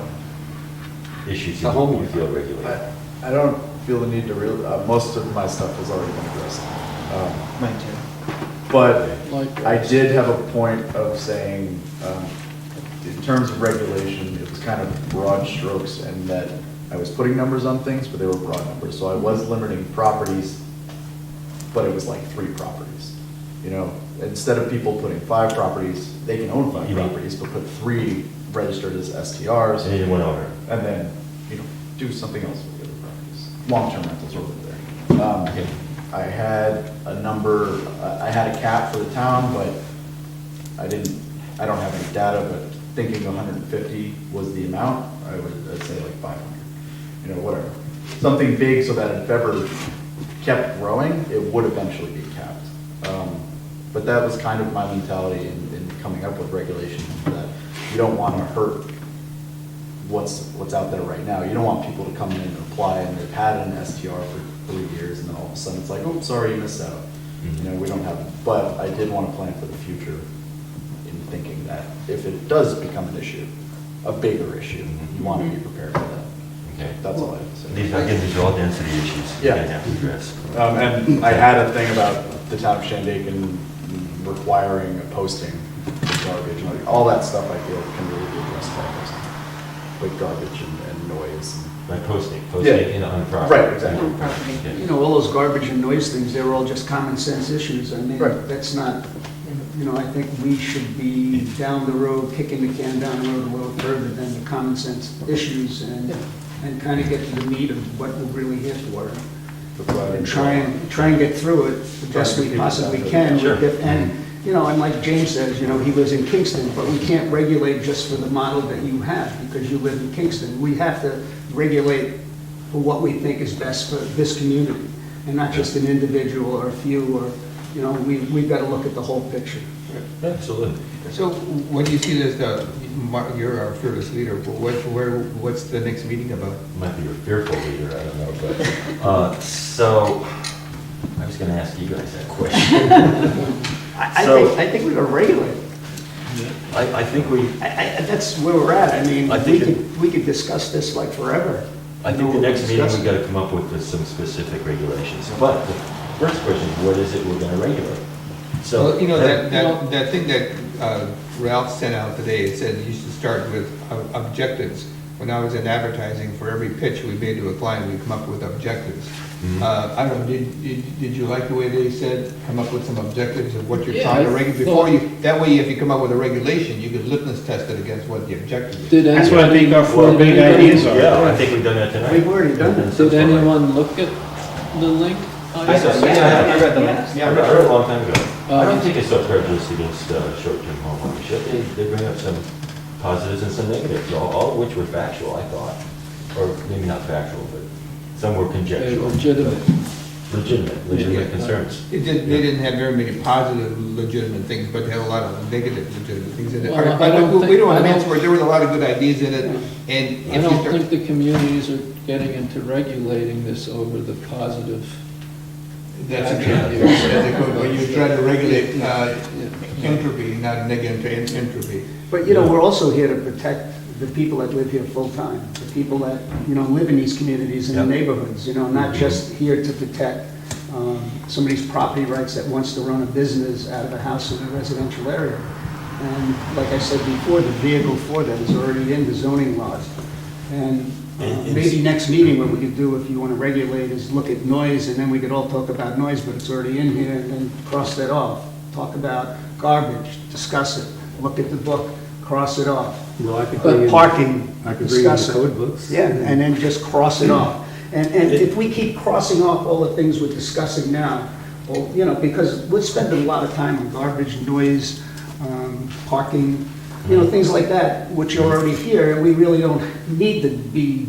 issues that you feel regulated? I don't feel the need to most of my stuff has already been addressed. Mine too. But Like, I did have a point of saying, in terms of regulation, it was kind of broad strokes and that I was putting numbers on things, but they were broad numbers. So I was limiting properties, but it was like 3 properties. You know, instead of people putting 5 properties, they can own 5 You mean- properties, but put 3 registered as STRs. And then one owner. And then, do something else with the other properties. Long-term rentals over there. Okay. I had a number, I had a cap for the town, but I don't have any data, but thinking 150 was the amount, I'd say like 500, you know, whatever. Something big so that if ever kept growing, it would eventually be capped. But that was kind of my mentality in coming up with regulations, that you don't want to hurt what's out there right now. You don't want people to come in and apply and they've had an STR for 3 years and then all of a sudden it's like, oh, sorry, you missed out. You know, we don't have, but I did want to plan for the future in thinking that if it does become an issue, a bigger issue, you want to be prepared for that. Okay. That's all I have to say. These are all density issues. Yeah. You're gonna have to address. And I had a thing about the town of Shandaken requiring a posting of garbage, like, all that stuff I feel can really be addressed by posting. Like garbage and noise. By posting Yeah. in on property. Right, exactly. On property. Okay. You know, all those garbage and noise things, they're all just common sense issues. I mean, Right. that's not, you know, I think we should be down the road, kicking the can down the road a little further than the common sense issues and kind of get to the meat of what we're really here for. That's why I And try and get through it the best we possibly can. Sure. And, you know, and like James says, you know, he lives in Kingston, but we can't regulate just for the model that you have because you live in Kingston. We have to regulate for what we think is best for this community and not just an individual or a few or, you know, we've got to look at the whole picture. Absolutely. So when you see this, you're our fearless leader, what's the next meeting about? Might be a fearful leader, I don't know, but, so, I was gonna ask you guys that question. I think we got to regulate it. I think we, That's where we're at. I mean, I think we could discuss this like forever. I think the next meeting, we've got to come up with some specific regulations. But the first question is, what is it we're gonna regulate? So, Well, you know, that thing that Ralph sent out today, it said you should start with objectives. When I was in advertising, for every pitch we made to a client, we come up with objectives. I don't know, did you like the way they said, come up with some objectives of what you're Yeah, trying to I regulate? Before you, that way if you come up with a regulation, you could litmus test it against what the objective is. Did That's anyone, what I think our four big ideas are. yeah, I think we've done that tonight. We've already done that. So did far. anyone look at the link? I saw- I read the link. Yeah, I read it a long time ago. I don't think it's so prejudiced against short-term home ownership. They bring up some positives and some negatives, all of which were factual, I thought. Or maybe not factual, but some were conjectural. Legitimate. Legitimate concerns. They didn't have very many positive legitimate things, but they had a lot of negative legitimate things in it. Well, But I don't we think- don't have I an don't- answer for it. There was a lot of good ideas in it, and I if you don't start. think the communities are getting into regulating this over the positive. That's a Yeah. when you try to regulate entropy, not negative entropy. But, you know, we're also here to protect the people that live here full-time, the people that, you know, live in these communities and the Yep. neighborhoods, you know, not just here to protect somebody's property rights that wants to run a business out of a house in a residential area. And like I said before, the vehicle for that is already in the zoning laws. And maybe next meeting, what we could do, if you want to regulate, is look at noise, and then we could all talk about noise, but it's already in here, and then cross that off. Talk about garbage, discuss it, look at the book, cross it off. Well, I could bring But in, parking, I could bring in discuss the it. code books. Yeah, and then just cross it off. And if we keep crossing off all the things we're discussing now, well, you know, because we're spending a lot of time on garbage, noise, parking, you know, things like that, which are already here, and we really don't need to be,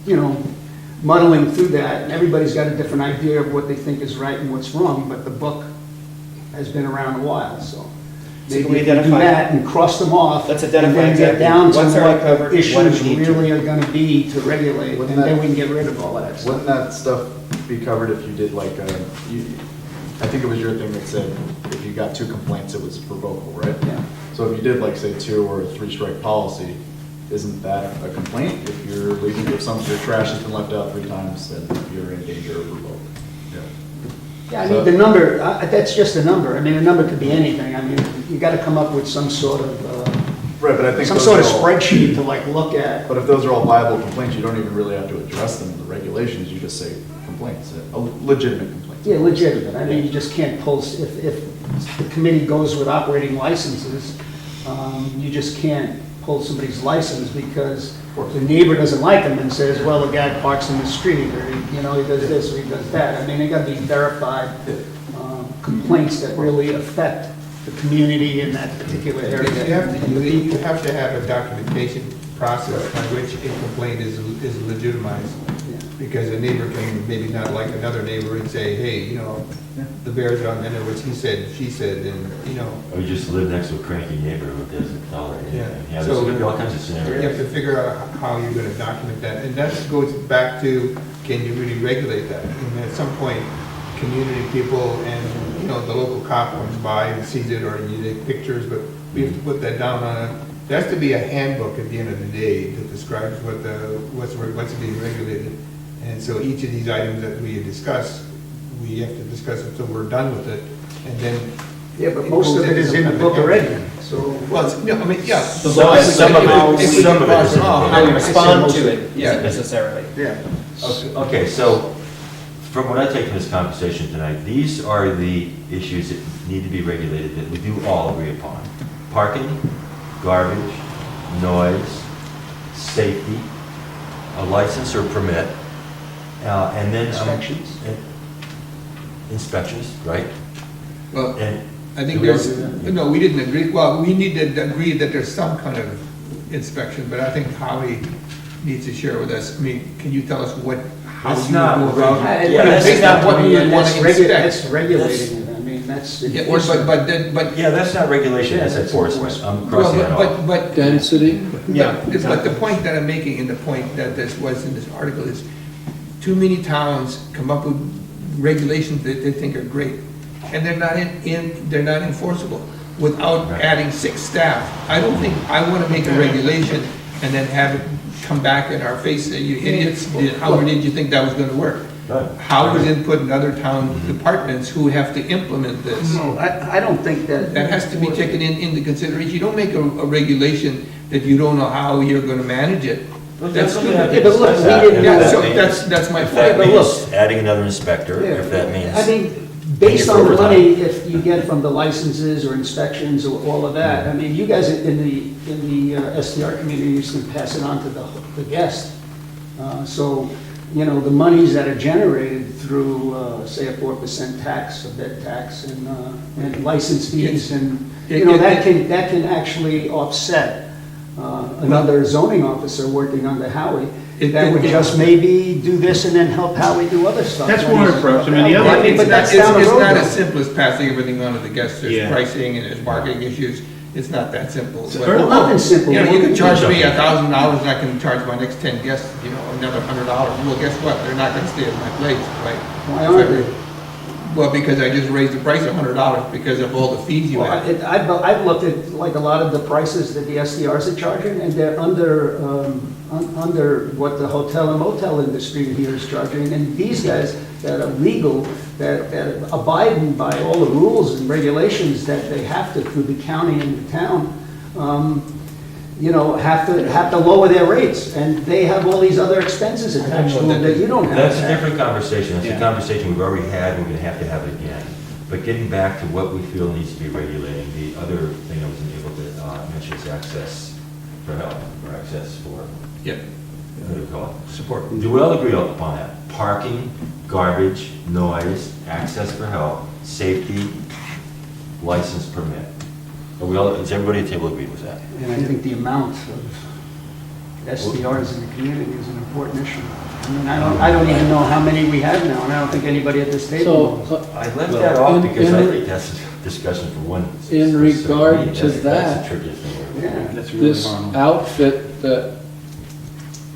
you know, muddling through that. And everybody's got a different idea of what they think is right and what's wrong, but the book has been around a while, so. So Maybe can we if we do identify- that and cross them off. Let's identify And then get exactly down to what's already what covered, what issues we need to. really are gonna be to regulate, Wouldn't and then that- we can get rid of all of that stuff. Wouldn't that stuff be covered if you did like I think it was your thing that said if you got 2 complaints, it was revocable, right? Yeah. So if you did like, say, 2 or a 3-strike policy, isn't that a complaint? If you're leaving, if your trash has been left out 3 times, then you're in danger of revoke. Yeah, I mean, the number, that's just a number. I mean, a number could be anything. I mean, you gotta come up with some sort of, Right, but I think some those sort of are all- spreadsheet to like look at. But if those are all viable complaints, you don't even really have to address them in the regulations, you just say complaints, legitimate complaints. Yeah, legitimate. I mean, you just can't pull, if the committee goes with operating licenses, you just can't pull somebody's license because the neighbor doesn't like them and says, well, the guy parks in the street, or, you know, he does this, or he does that. I mean, they gotta be verified complaints that really affect the community in that particular area. You have to have a documentation process by which a complaint is legitimized. Because a neighbor can maybe not like another neighbor and say, hey, you know, the bear's on, in other words, he said, she said, and, you know. Or you just live next to a cranky neighbor who doesn't tolerate anything. Yeah, So- there's gonna be all kinds of You have scenarios. to figure out how you're gonna document that, and that goes back to, can you really regulate that? And at some point, community people and, you know, the local cop comes by and sees it, or you take pictures, but we have to put that down on, there has to be a handbook at the end of the day that describes what's being regulated. And so each of these items that we discuss, we have to discuss it until we're done with it, and then. Yeah, but most of it is in the book already, so. Well, I mean, yeah. Some of it- some of it is in the How we book. respond to it Yeah. isn't necessarily. Yeah. Okay, so from what I take from this conversation tonight, these are the issues that need to be regulated that we do all agree upon. Parking, garbage, noise, safety, a license or permit, and then. Inspections. Inspections, right? Well, And I think do we there's, all do that? no, we didn't agree, well, we need to agree that there's some kind of inspection, but I think Howie needs to share with us, I mean, can you tell us how That's you not go about? reg- Yeah, that's Based on what you would want That's to regu- inspect. That's regulating it, I mean, that's Yeah, enforcement. but, Yeah, that's not regulation, that's Yeah, that's enforcement. enforcement. I'm crossing that off. but. Density? But the point that I'm making, and the point that this was in this article is, too many towns come up with regulations that they think are great, and they're not enforceable without Right. adding 6 staff. I don't think, I want to make a regulation and then have it come back in our face, say, you idiots, how did you think that was going to work? Right. How was input in other town departments who have to implement this? No, I don't think that. That has to be taken into consideration. You don't make a regulation that you don't know how you're going to manage it. That's what we have to Yeah, but look, discuss we that. didn't If Yeah, that so means- that's my If point. that but means look- adding another inspector, Yeah, if that means. I mean, based Paying on the for money, if you get from the licenses or inspections or all of that, I mean, you guys in the STR community, you can pass it on to the guest. So, you know, the monies that are generated through, say, a 4% tax, a bed tax, and license fees, and, you know, that can actually offset another zoning officer working under Howie. That would just maybe do this and then help Howie do other stuff. That's one approach. I mean, the other- I mean, but that's down the It's road. not though. as simple as passing everything on to the guests. There's Yeah. pricing and there's marketing issues. It's not that simple. But- Well, nothing's simple. You know, you can charge me $1,000 and I can charge my next 10 guests, you know, another $100. Well, guess what? They're not gonna stay at my place, right? Why aren't they? Well, because I just raised the price $100 because of all the fees you Well, add. I've looked at, like, a lot of the prices that the SDRs are charging, and they're under what the hotel and motel industry here is charging, and these guys that are legal, that abide by all the rules and regulations that they have to through the county and the town, you know, have to lower their rates, and they have all these other expenses attached to them that you don't have. That's a different conversation, that's a Yeah. conversation we've already had, we're gonna have to have it again. But getting back to what we feel needs to be regulating, the other thing I wasn't able to mention is access for help, or access for, Yeah, what do you call it? support. Do we all agree upon that? Parking, garbage, noise, access for help, safety, license permit. Are we all, does everybody at the table agree with that? And I think the amount of SDRs in the community is an important issue. I mean, I don't even know how many we have now, and I don't think anybody at this table knows. So, I left that off in- because I in- think that's a discussion for one. In specific regard meeting. to That's that- a tricky thing. Yeah. That's really this fun. outfit that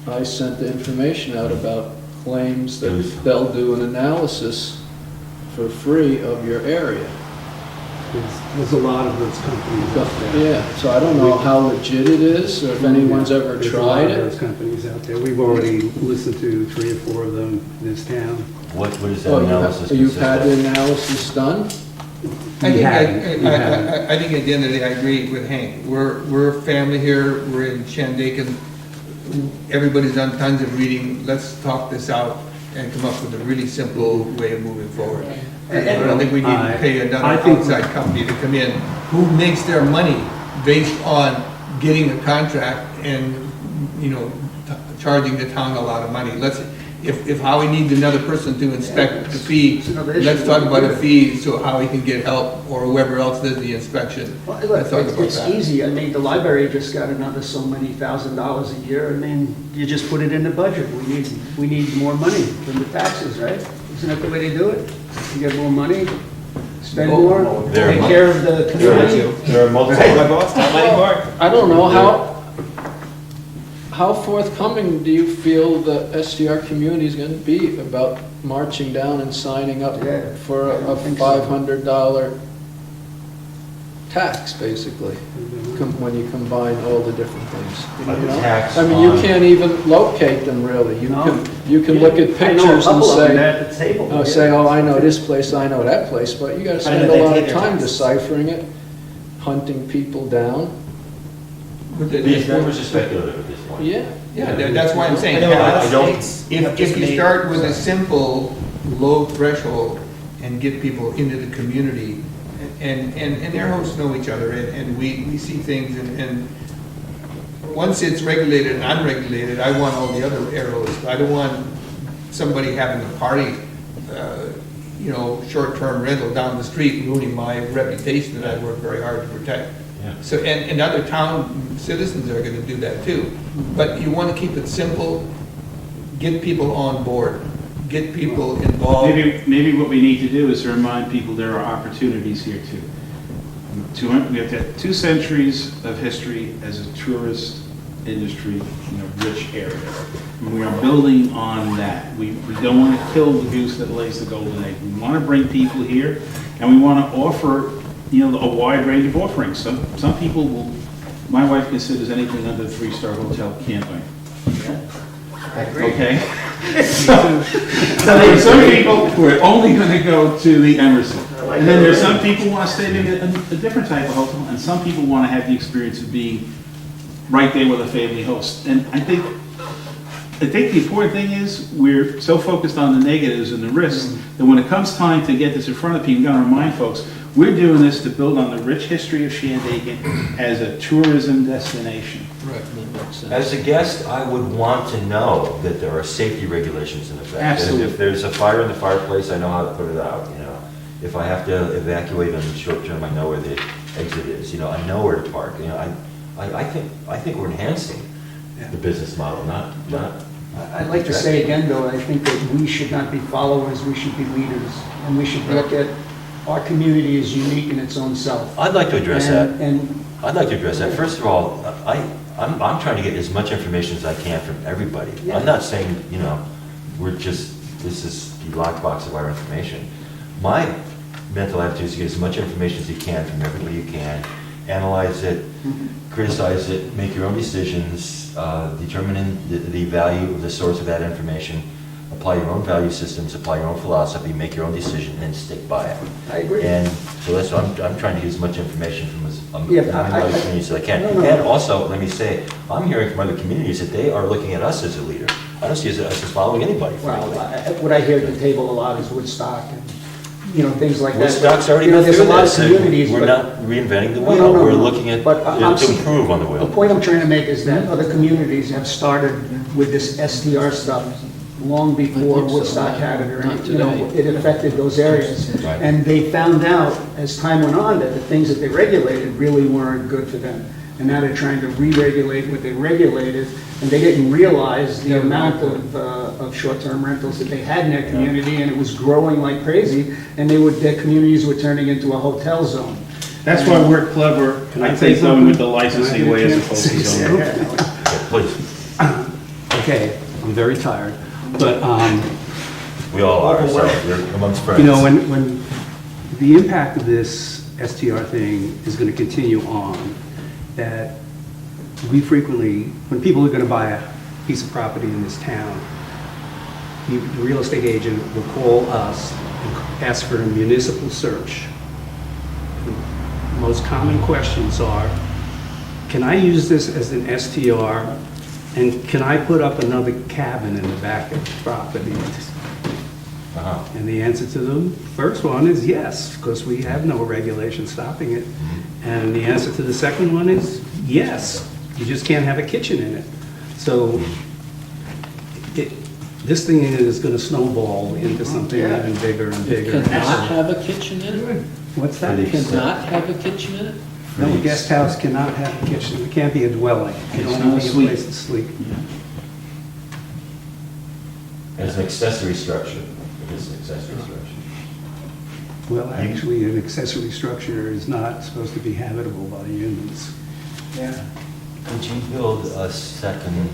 I sent the information out about claims that they'll do an analysis for free of your area. There's a lot of those companies out there. Yeah, so I don't know how legit it is, or if anyone's ever There's a lot tried of those it. companies out there. We've already listened to 3 or 4 of them in this town. What is that Oh, analysis? so you've had the consist analysis done? I think, haven't. We haven't. I think at the end of the day, I agree with Hank. We're a family here, we're in Shandaken. Everybody's done tons of reading. Let's talk this out and come up with a really simple way of moving forward. And I don't think we need to pay another I think- outside company to come in who makes their money based on getting a contract and, you know, charging the town a lot of money. if Howie needs another person to inspect the fee, It's another issue. let's talk about a fee so Howie can get help or whoever else does the inspection. Well, Let's look, talk about it's that. easy. I mean, the library just got another so many $1,000s a year. I mean, you just put it in the budget. We need more money from the taxes, right? Isn't that the way they do it? You get more money, spend more, There are take mo- care of the community. There are multiple. I don't know, how forthcoming do you feel the STR community is gonna be about marching down and signing up Yeah, for I a don't think so. $500 tax, basically, when you combine all the different things? A you know? tax I mean, you on- can't even locate them, really. No. You can look at I know a pictures and couple of them say, at the table. I know this place, I know that place, but you gotta spend a lot of time deciphering it, hunting people down. But the- These numbers are speculative at this point. Yeah. Yeah, that's why I'm saying, I know, I don't- if you start with a simple, low threshold and get people into the community, and their hosts know each other, and we see things, and once it's regulated and unregulated, I want all the other arrows. I don't want somebody having a party, short-term rental down the street ruining my reputation that I work very hard to protect. Yeah. So, and other town citizens are gonna do that too. But you wanna keep it simple, get people on board, get people involved. Maybe what we need to do is to remind people there are opportunities here too. We have had 2 centuries of history as a tourist industry in a rich area. And we are building on that. We don't want to kill the goose that lays the golden egg. We want to bring people here, and we want to offer, a wide range of offerings. Some people will, my wife considers anything under a 3-star hotel camping. Okay? So there are some people who are only going to go to the Emerson. And then there's some people who want to stay in a different type of hotel, and some people want to have the experience of being right there with a family host. And I think the important thing is we're so focused on the negatives and the risks that when it comes time to get this in front of people, we've got to remind folks, we're doing this to build on the rich history of Shandaken as a tourism destination. As a guest, I would want to know that there are safety regulations in effect. Absolutely. If there's a fire in the fireplace, I know how to put it out, If I have to evacuate on the short term, I know where the exit is, I know where to park, I think we're enhancing the business model, not. I'd like to say again, though, I think that we should not be followers, we should be leaders. And we should look at, our community is unique in its own self. I'd like to address that. And I'd like to address that. First of all, I'm trying to get as much information as I can from everybody. Yeah. I'm not saying, this is the lockbox of our information. My mental attitude is to get as much information as you can from everybody you can, analyze it, criticize it, make your own decisions, determine the value of the source of that information, apply your own value systems, apply your own philosophy, make your own decision, and stick by it. I agree. And so that's what I'm trying to get as much information from as Yeah, many communities as I can. No. And also, let me say, I'm hearing from other communities that they are looking at us as a leader. I don't see us as following anybody, frankly. Well, what I hear at the table a lot is Woodstock and, things like that. Woodstock's already been There's through a lot of this, and communities, we're but- not reinventing the No, wheel. no. We're looking at But I'm to improve on the The wheel. point I'm trying to make is that other communities have started with this STR stuff long before I think so, Woodstock yeah. had it, or, Not today. it affected those areas. Right. And they found out, as time went on, that the things that they regulated really weren't good for them. And now they're trying to re-regulate what they regulated, and they didn't realize the amount of short-term rentals that they had in their community, and it was growing like crazy, and their communities were turning into a hotel zone. That's why we're clever, I think, going with the licensing way as opposed to zoning. Yeah, please. Okay, I'm very tired, but, We all are, so we're amongst friends. when the impact of this STR thing is going to continue on, that we frequently, when people are going to buy a piece of property in this town, the real estate agent will call us and ask for a municipal search. The most common questions are, can I use this as an STR, and can I put up another cabin in the back of the property? Uh-huh. And the answer to the first one is yes, because we have no regulation stopping it. And the answer to the second one is yes, you just can't have a kitchen in it. So This thing is gonna snowball into something even bigger and bigger. Cannot have a kitchen in it? What's that? Cannot have a kitchen in it? No, a guest house cannot have a kitchen. It can't be a dwelling. It It's can not only a be a suite. place to sleep. As an accessory structure, it is an accessory structure. Well, actually, an accessory structure is not supposed to be habitable by humans. Could you build a second?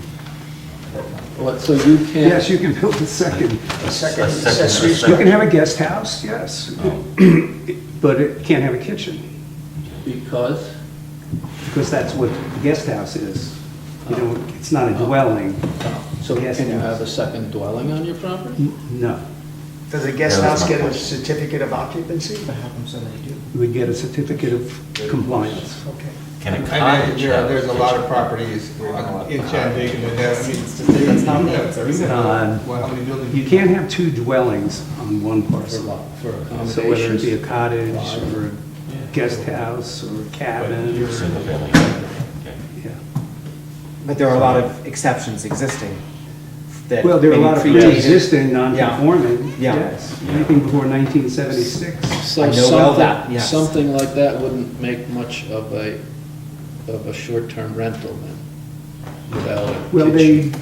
What, so you can't? Yes, you can build a second. A second A accessory You can have a guest house, yes, but it can't have a kitchen, Because? because that's what the guest house is. You know, it's not a dwelling. So Yes, can you yes. have a second dwelling on your property? No. Does a guest Yeah, that's house my get a question. certificate of occupancy? What happens so many do? We get a certificate of compliance. Okay. Can a I know cottage have there's a lot of kitchen? properties in Shandaken that have, I mean, That's not me, it's everybody. well, how many buildings? You can't have two dwellings on one For parcel. what? For So whether it be a accommodations? cottage or a guest house or a cabin or, Single family. Okay. yeah. But there are a lot of exceptions existing that. Well, there are a maybe lot of predated. pre-existing non-conforming, Yeah. yes. Anything before 1976. So I know well that, something, yes. something like that wouldn't make much of a short-term rental then, without a Well, kitchen.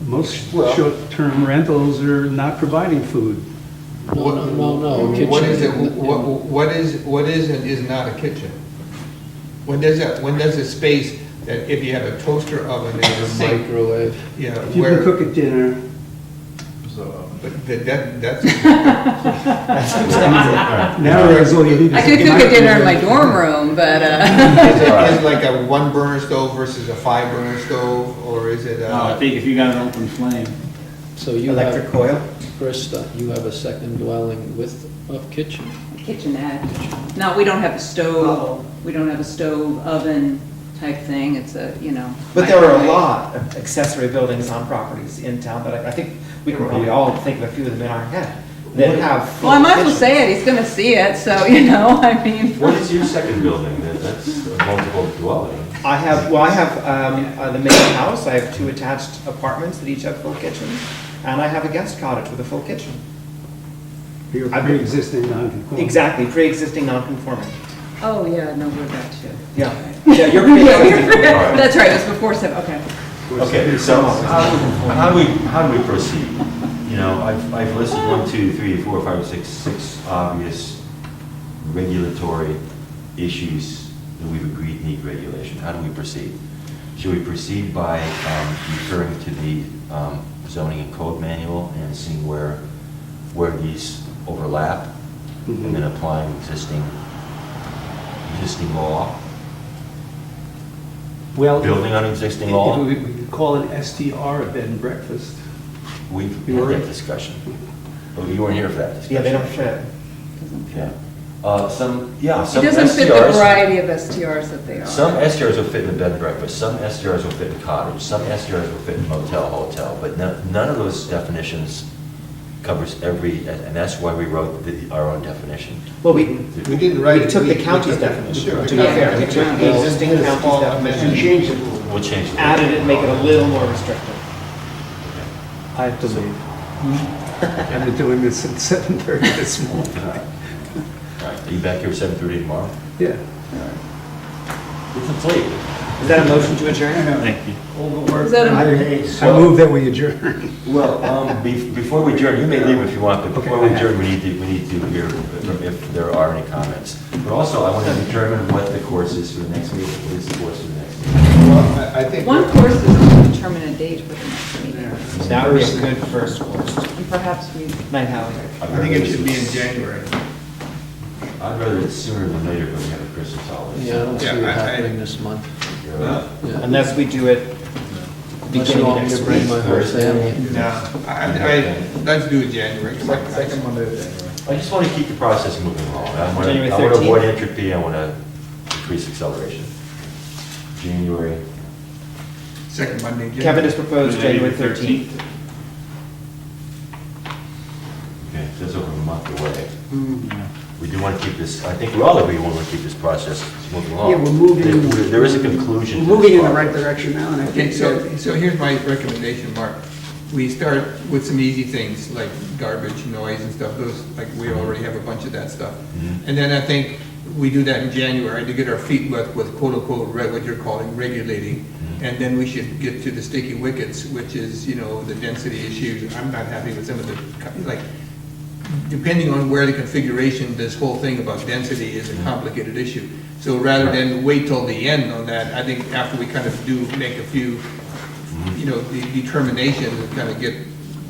most short-term rentals are not providing food. No, a kitchen. What is it, what is and is not a kitchen? When does a space, that if you have a toaster oven and a A sink, microwave. yeah, If you can where, cook a dinner, but that's, nowadays all you need is a I could cook a dinner in my microwave. dorm room, but, is it like a one burner stove versus a 5 burner stove, or is it, No, I think if you got an open flame, So you Electric have, coil? Krista, you have a second dwelling with a kitchen? kitchenette. No, we don't have a stove, we don't have a stove, oven type thing, it's a, you know. But there are a microwave. lot of accessory buildings on properties in town that I think we can probably all think of a few of them in our head that have. Well, I might as well say it, he's gonna see it, so, you know, I mean. What is your second building? That's a multiple dwelling. I have the main house, I have 2 attached apartments that each have full kitchens, and I have a guest cottage with a full kitchen. You're pre-existing non-conforming. Exactly, pre-existing non-conforming. Oh, yeah, no, we're that too. Yeah, yeah, you're pre-existing. That's right, it was before 7, okay. Okay, so how do we proceed? You know, I've listed 1, 2, 3, 4, 5, 6 obvious regulatory issues that we've agreed need regulation. How do we proceed? Should we proceed by referring to the zoning and code manual and seeing where these overlap, and then applying existing law, Well, building on existing law? we could call it STR, a bed and breakfast. We've You had were- that discussion. Oh, you weren't here for that discussion? Yeah, they don't fit. Yeah. Some It STRs. doesn't fit the variety of STRs that they are. Some STRs will fit in the bed and breakfast, some STRs will fit in cottage, some STRs will fit in motel, hotel, but none of those definitions covers every, and that's why we wrote our own definition. Well, we didn't write. took the county's definition, to be Yeah. fair. We took the existing county's definition, And change it. We'll change it. added it, make it a little more restrictive. I have to leave. I've been doing this since 7:30 this morning. All right, are you back here at 7:30 tomorrow? Yeah. We're complete. Is that a motion to adjourn? thank you. Is that a- I move that we adjourn. Well, before we adjourn, you may leave if you want, but before we Okay. adjourn, we need to hear if there are any comments. But also, I want to determine what the course is for the next meeting. What is the course for the next meeting? Well, I think. One course is to determine a date for the next meeting, That would be a good first course. and perhaps we, Night, Hallie. I think it should be in January. I'd rather it's sooner than later, but we have a Christmas holiday. Yeah, I don't see Yeah, it I- happening this month. Huh? Yeah. Unless we do it Unless you beginning want me next to bring week. my whole family. No, let's do it January. Second Monday of January. I just want to keep the process moving along. January I want to 13th. avoid entropy, I want to increase acceleration. January, Second Monday. in January. Kevin has proposed January 13th. okay, so that's over a month away. We do want to keep this, I think we all agree we want to keep this process moving along. Yeah, we're moving. There is a conclusion. We're to this moving in the right process. direction now, and I Okay, think so, that so here's my recommendation, Mark. we start with some easy things like garbage, noise and stuff, those, like, we already have a bunch of that stuff. And then I think we do that in January to get our feet wet with quote-unquote, what you're calling regulating. And then we should get to the sticky wickets, which is, you know, the density issues. I'm not happy with some of the, like, depending on where the configuration, this whole thing about density is a complicated issue. So rather than wait till the end on that, I think after we kind of do make a few, you know, determinations and kind of get,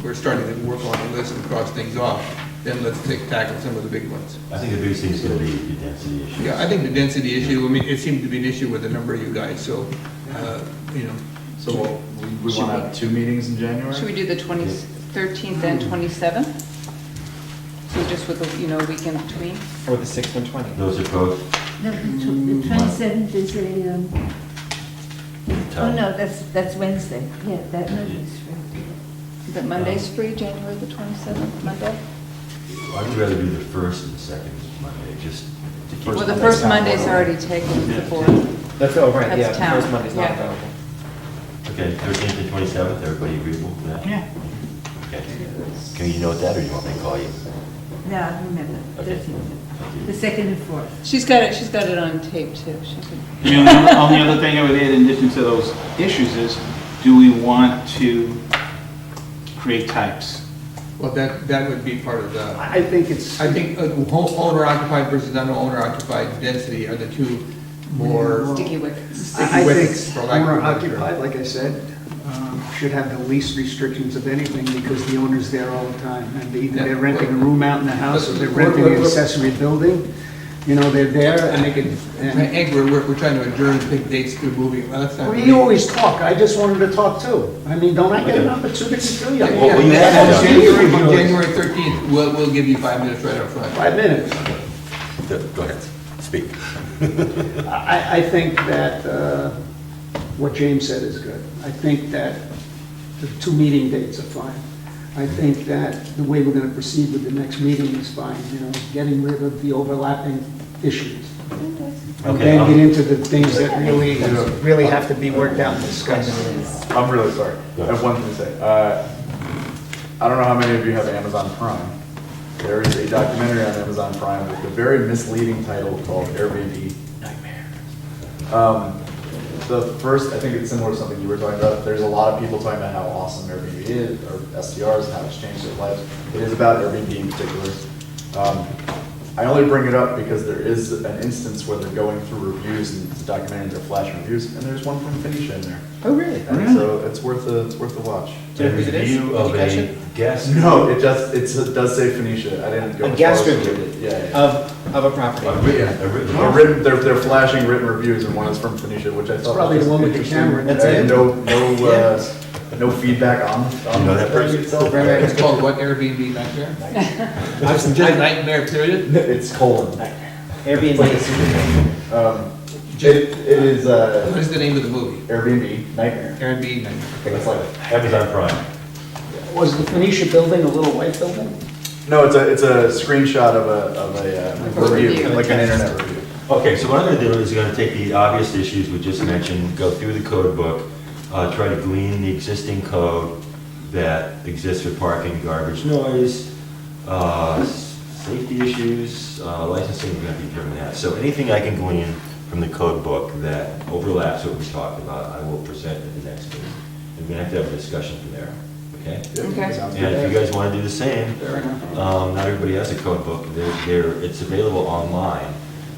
we're starting to work on a list and cross things off, then let's tackle some of the big ones. I think the biggest thing is going to be the density issue. Yeah, I think the density issue, I mean, it seemed to be an issue with a number of you guys, so, you know. So we want to have 2 meetings in January? Should we do the 13th and 27th? So just with, you know, a week in between? Or the 6th and 20th? Those are both. No, the 27th is a, oh no, that's Wednesday. Yeah, that Monday's free. Is it Monday's free, January the 27th, Monday? I would rather do the first and second Monday, just to keep. Well, the first Monday's already taken, the board. That's, oh, right, That's yeah, the town. first Monday's not Yeah. available. Okay, 13th and 27th, everybody agreeable with that? Yeah. Okay. Can you note that, or do you want me to call you? No, I remember. Okay. 13th. The 2nd and 4th. She's got it on tape too. She could. I mean, the only other thing I would add in addition to those issues is, do we want to create types? Well, that would be part of the, I think it's, I think owner occupied versus non-owner occupied density are the two more Sticky wickets. sticky I think wickets, for lack of a owner better term. occupied, like I said, should have the least restrictions of anything because the owner's there all the time. And either they're renting a room out in the house or they're renting an accessory building. You know, they're there and they can. Hank, we're trying to adjourn, pick dates to moving, well, that's not. Well, you always talk. I just wanted to talk too. I mean, don't I get an opportunity to? Yeah, Well, you yeah, have on to. January 13th, we'll give you 5 minutes right up front. 5 minutes. Go ahead, speak. I think that what James said is good. I think that the 2 meeting dates are fine. I think that the way we're going to proceed with the next meeting is fine, you know, getting rid of the overlapping issues. And Okay, then get into the things that really have to be worked out and discussed. I'm really sorry. Go I ahead. have one thing to say. I don't know how many of you have Amazon Prime. There is a documentary on Amazon Prime with a very misleading title called Airbnb Nightmare. The first, I think it's similar to something you were talking about. There's a lot of people talking about how awesome Airbnb is, or STRs, and how it's changed their lives. It is about Airbnb in particular. I only bring it up because there is an instance where they're going through reviews, and it's a documentary, they're flashing reviews, and there's one from Phoenicia in there. Oh, really? And so it's worth a watch. So is it Review of a education? guest. No, it does say Phoenicia. I didn't go. A as guest far as to review read it. Yeah. Of a property. They're flashing written reviews, and one is from Phoenicia, which I thought probably was the one with the interesting. camera. That's And it. no feedback on You know that the thing person? itself. It's called what, Airbnb Nightmare? Just Nightmare, period? It's colon. Airbnb. It is What is the name of the movie? Airbnb Nightmare. Airbnb Nightmare. I think it's like Amazon Prime. Was the Phoenicia building a little white building? no, it's a screenshot of a review, review. like an internet review. Okay, so what I'm going to do is going to take the obvious issues we just mentioned, go through the code book, try to glean the existing code that exists for parking, garbage, noise, safety issues, licensing, we're going to be doing that. So anything I can glean from the code book that overlaps what we talked about, I will present at the next meeting. And we're going to have a discussion from there, okay? Okay. Sounds And if good. you guys want to do the same, not everybody has a code book. It's available online.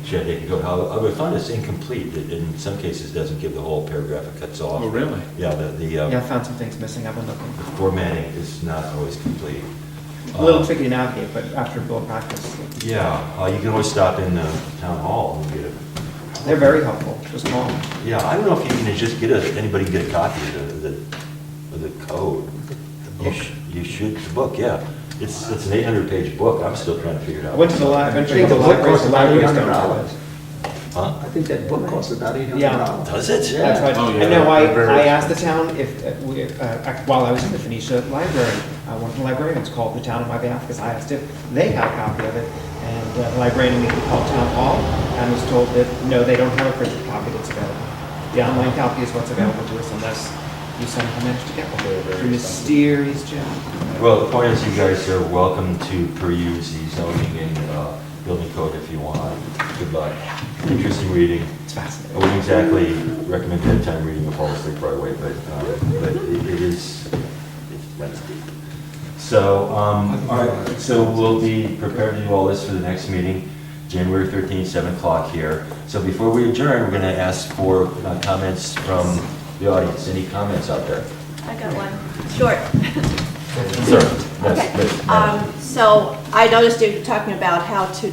Shandaken code. However, I found it's incomplete. It in some cases doesn't give the whole paragraph. It cuts off. Oh, really? Yeah, Yeah, I found some things missing. I've been looking. the formatting is not always complete. A little tricky to navigate, but after a little practice, Yeah, you can always stop in the town hall and get it. they're very helpful. Just call them. Yeah, I don't know if you can just anybody can get a copy of the code. You should, the book, yeah. It's an 800-page book. I'm still trying to figure it I out. went to the I library. think the book costs about $800. Huh? I think that book costs about $800. Yeah. Does it? Yeah. That's right. Oh, yeah. I know, Very I asked the town if, while I was in the Phoenicia library, one of the librarians called the town on my behalf because I asked if they had a copy of it. And the librarian immediately called town hall and was told that, no, they don't have a printed copy that's available. The online copy is what's available to us unless You somehow managed to get one. They're very Mysterious gentleman. Well, the point is, you guys are welcome to peruse the zoning and building code if you want. Good luck. Interesting reading. It's I fascinating. wouldn't exactly recommend bedtime reading of Paul's Lake Broadway, but it is, it's lengthy. So, all right, so we'll be prepared to do all this for the next meeting, January 13th, 7 o'clock here. So before we adjourn, we're going to ask for comments from the audience. Any comments out there? I got one. Short. Sir? Okay. Yes. So I noticed you were talking about how to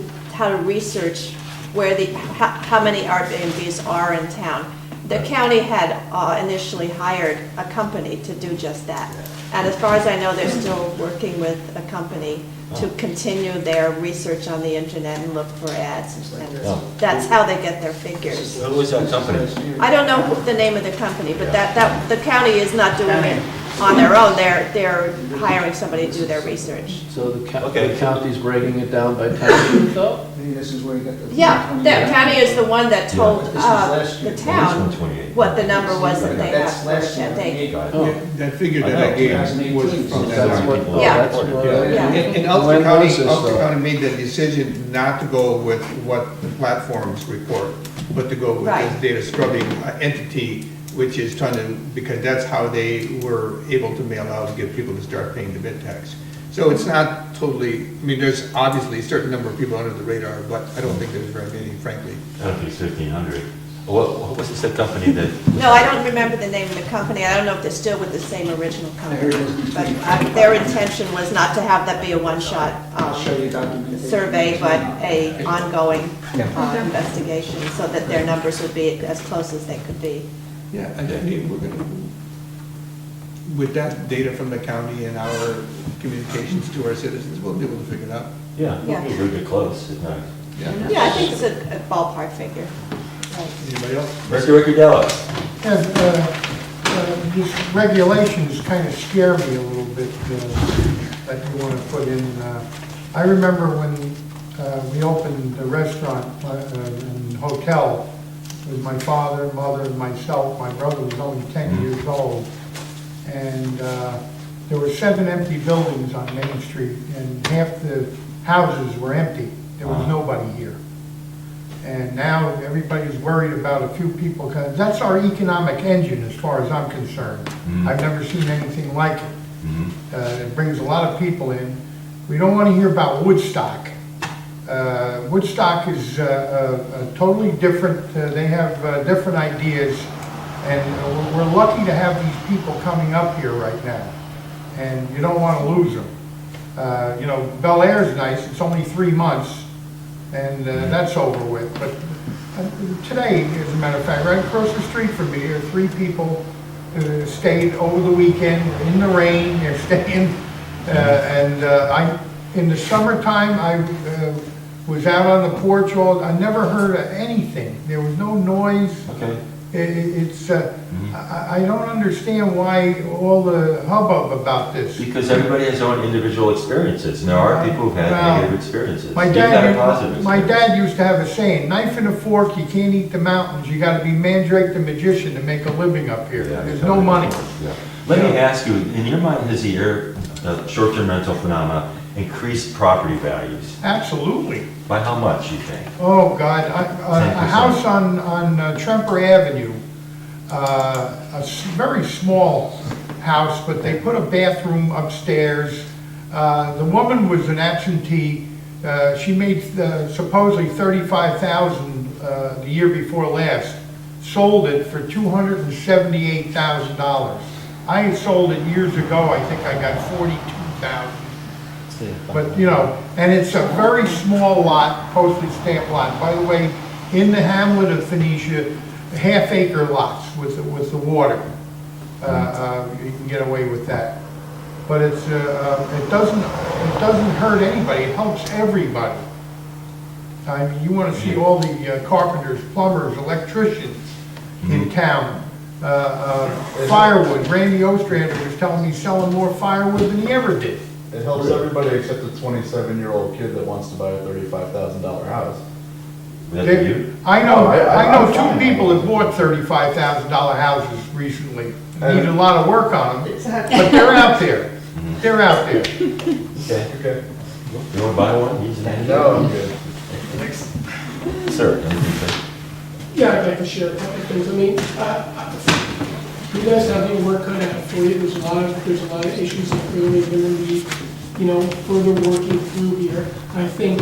research where how many Airbnbs are in town. The county had initially hired a company to do just that. And as far as I know, they're still working with a company to continue their research on the internet and look for ads. And that's how they get their figures. Who was that company? I don't know the name of the company, but that the county is not doing it on their own. They're hiring somebody to do their research. So the Okay. the county's breaking it down by township though? Maybe this is where you got the. Yeah, the county is the one that told This was last the year. This town one's 28. what the number was that they That's have last for year. that day. Got it. Oh. That figure that I gave was from that. That's what, article. Yeah. that's what. Yeah. And Ulster When County, was this, Ulster though? County made the decision not to go with what the platforms report, but to go with Right. this data scrubbing entity, which is trying to, because that's how they were able to mail out and get people to start paying the bid tax. So it's not totally, I mean, there's obviously a certain number of people under the radar, but I don't think there's very many, frankly. I don't think it's 1,500. What was this, the company that? No, I don't remember the name of the company. I don't know if they're still with the same original company. But their intention was not to have that be a one-shot I'll show you documentation. survey, but a ongoing Yeah. investigation, so that their numbers would be as close as they could be. Yeah, I mean, we're gonna, with that data from the county and our communications to our citizens, we'll be able to figure it out. Yeah, Yeah. we're good close, if not. Yeah, I think it's a ballpark figure. Right. Anybody else? Mr. Riccardello? These regulations kind of scare me a little bit that you want to put in. I remember when we opened the restaurant and hotel with my father, mother, and myself. My brother was only 10 years old. And there were 7 empty buildings on Main Street, and half the houses were empty. There was nobody here. And now everybody's worried about a few people, because that's our economic engine as far as I'm concerned. I've never seen anything like it. It brings a lot of people in. We don't want to hear about Woodstock. Woodstock is totally different. They have different ideas. And we're lucky to have these people coming up here right now. And you don't want to lose them. You know, Bel Air's nice. It's only 3 months. And that's over with. But today, as a matter of fact, right across the street from me, there are 3 people who stayed over the weekend in the rain. They're staying. In the summertime, I was out on the porch I never heard of anything. There was no noise. Okay. I don't understand why all the hubbub about this. Because everybody has their own individual experiences, and there are people who've had negative experiences. My You've had a positive dad, experience. my dad used to have a saying, knife and a fork, you can't eat the mountains. You gotta be Mandrake the magician to make a living up here. Yeah, There's you're no totally money. right. Yeah. Let me ask you, in your mind, has the short-term rental phenomena increased property values? Absolutely. By how much, you think? Oh, God, a 10%. house on Tremper Avenue, very small house, but they put a bathroom upstairs. The woman was an absentee. She made supposedly $35,000 the year before last. Sold it for $278,000. I sold it years ago. I think I got $42,000. But, you know, and it's a very small lot, postage stamp lot. By the way, in the hamlet of Phoenicia, half-acre lots with the water. You can get away with that. But it doesn't hurt anybody. It helps everybody. I mean, you want to see all the carpenters, plumbers, electricians in town. Firewood. Randy Ostrander was telling me he's selling more firewood than he ever did. It helps everybody except the 27-year-old kid that wants to buy a $35,000 house. Was that you? I know No, I- 2 people that bought $35,000 houses recently. need a lot of work on them, but they're out there. They're out there. Okay. Okay. You wanna buy one? Use it. No, I'm good. Sir, anything to say? Yeah, I'd like to share a couple of things. I mean, you guys have your work cut out for you. There's a lot of issues that clearly are going to be, further working through here. I think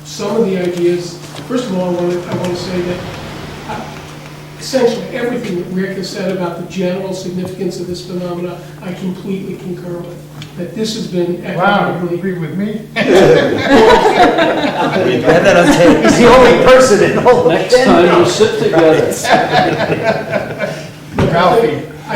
some of the ideas, first of all, I want to say that essentially everything that Rick has said about the general significance of this phenomena, I completely concur with. That this has been Wow, you economically. agree with me? We have that on tape. He's the only person in all of Next time we sit together. Look, Ralphie, I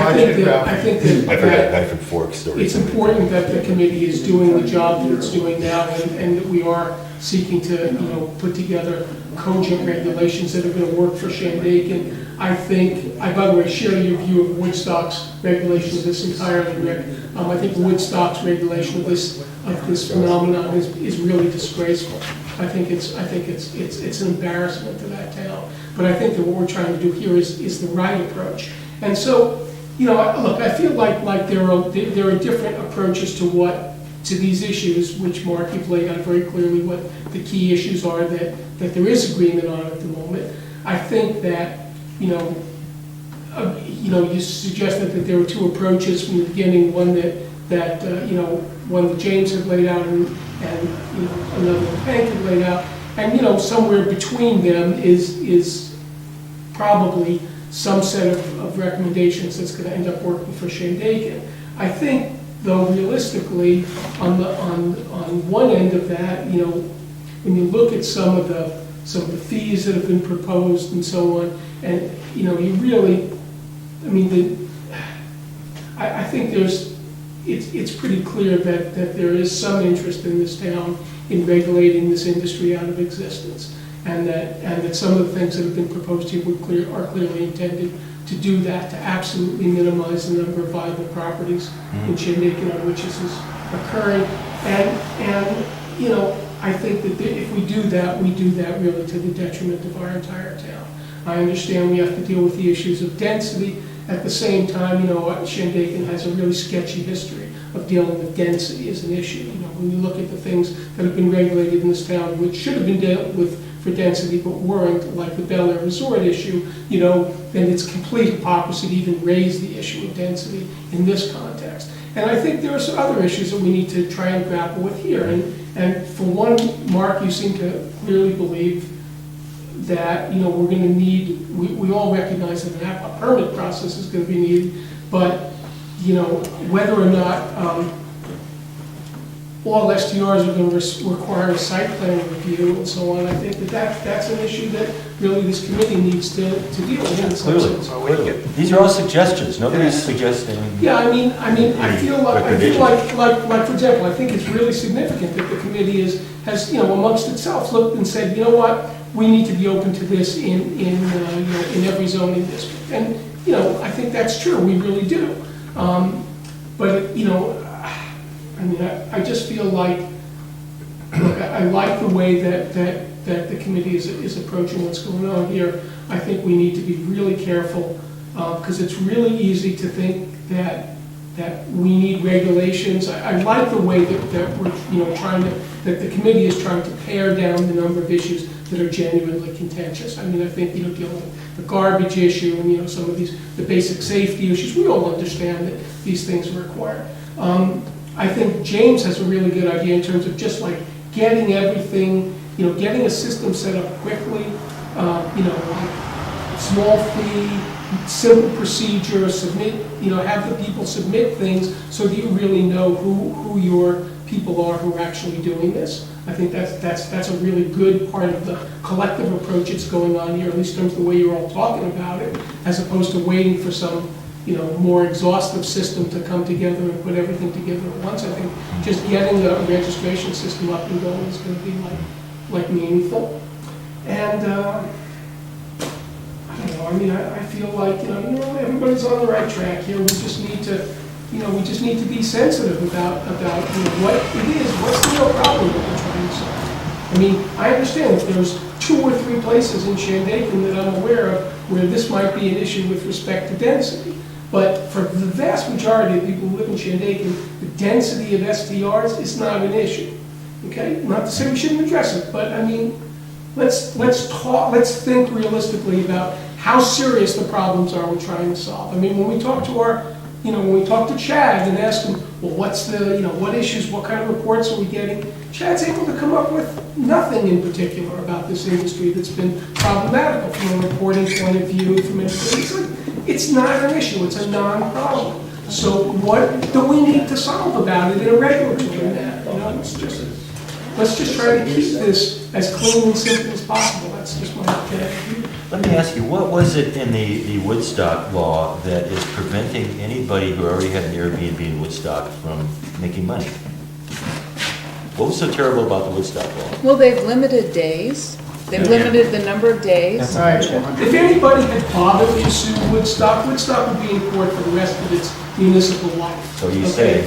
think that knife and fork story. it's important that the committee is doing the job that it's doing now, and that we are seeking to, put together cogent regulations that are going to work for Shandaken. I think, by the way, share your view of Woodstock's regulation of this entirely, Rick. I think Woodstock's regulation of this phenomenon is really disgraceful. I think it's an embarrassment to that town. But I think that what we're trying to do here is the right approach. And so, look, I feel like there are different approaches to these issues, which Mark, you've laid out very clearly what the key issues are that there is agreement on at the moment. I think that, you suggested that there were two approaches from the beginning, one one that James had laid out and another that Hank had laid out. And, somewhere between them is probably some set of recommendations that's going to end up working for Shandaken. I think, though, realistically, on one end of that, when you look at some of the fees that have been proposed and so on, and you really, I think it's pretty clear that there is some interest in this town in regulating this industry out of existence, and that some of the things that have been proposed here are clearly intended to do that, to absolutely minimize the number of viable properties in Shandaken on which this is occurring. And I think that if we do that really to the detriment of our entire town. I understand we have to deal with the issues of density. At the same time, Shandaken has a really sketchy history of dealing with density as an issue. When you look at the things that have been regulated in this town, which should have been dealt with for density but weren't, like the Bel Air Resort issue, then it's complete hypocrisy to even raise the issue of density in this context. And I think there are some other issues that we need to try and grapple with here. And for one, Mark, you seem to clearly believe that, we're going to need, we all recognize that a permit process is going to be needed, but, whether or not all STRs are going to require a site plan review and so on, I think that's an issue that really this committee needs to deal with in some sense. Clearly. These are all suggestions. Nobody's suggesting. Yeah, I feel like, for example, I think it's really significant that the committee has, amongst itself, looked and said, you know what, we need to be open to this in every zoning district. And, I think that's true, we really do. But, I just feel like, look, I like the way that the committee is approaching what's going on here. I think we need to be really careful, because it's really easy to think that we need regulations. I like the way that we're that the committee is trying to pare down the number of issues that are genuinely contentious. I think, dealing with the garbage issue and, some of the basic safety issues, we all understand that these things are required. I think James has a really good idea in terms of just like getting everything, getting a system set up quickly, small fee, simple procedure, submit, have the people submit things so that you really know who your people are who are actually doing this. I think that's a really good part of the collective approach that's going on here, at least in terms of the way you're all talking about it, as opposed to waiting for some more exhaustive system to come together and put everything together at once. I think just getting the registration system up and going is going to be like meaningful. And I don't know. I feel like everybody's on the right track here. We just need to be sensitive about what it is. What's the real problem that we're trying to solve? I understand if there's 2 or 3 places in Shandaken that I'm aware of where this might be an issue with respect to density. But for the vast majority of people who live in Shandaken, the density of STRs is not an issue. Okay? Not to say we shouldn't address it, but I mean, let's think realistically about how serious the problems are we're trying to solve. I mean, when we talk to when we talk to Chad and ask him, well, what's the, what issues, what kind of reports are we getting? Chad's able to come up with nothing in particular about this industry that's been problematical from a reporting point of view, from it's not an issue, it's a non-problem. So what do we need to solve about it in a regulatory manner? Let's just try to keep this as clean and simple as possible. That's just my opinion. Let me ask you, what was it in the Woodstock law that is preventing anybody who already had an Airbnb in Woodstock from making money? What was so terrible about the Woodstock law? Well, they've limited days. They've limited the number of days. If anybody had bothered to sue Woodstock, Woodstock would be in court for the rest of its municipal life. So you say.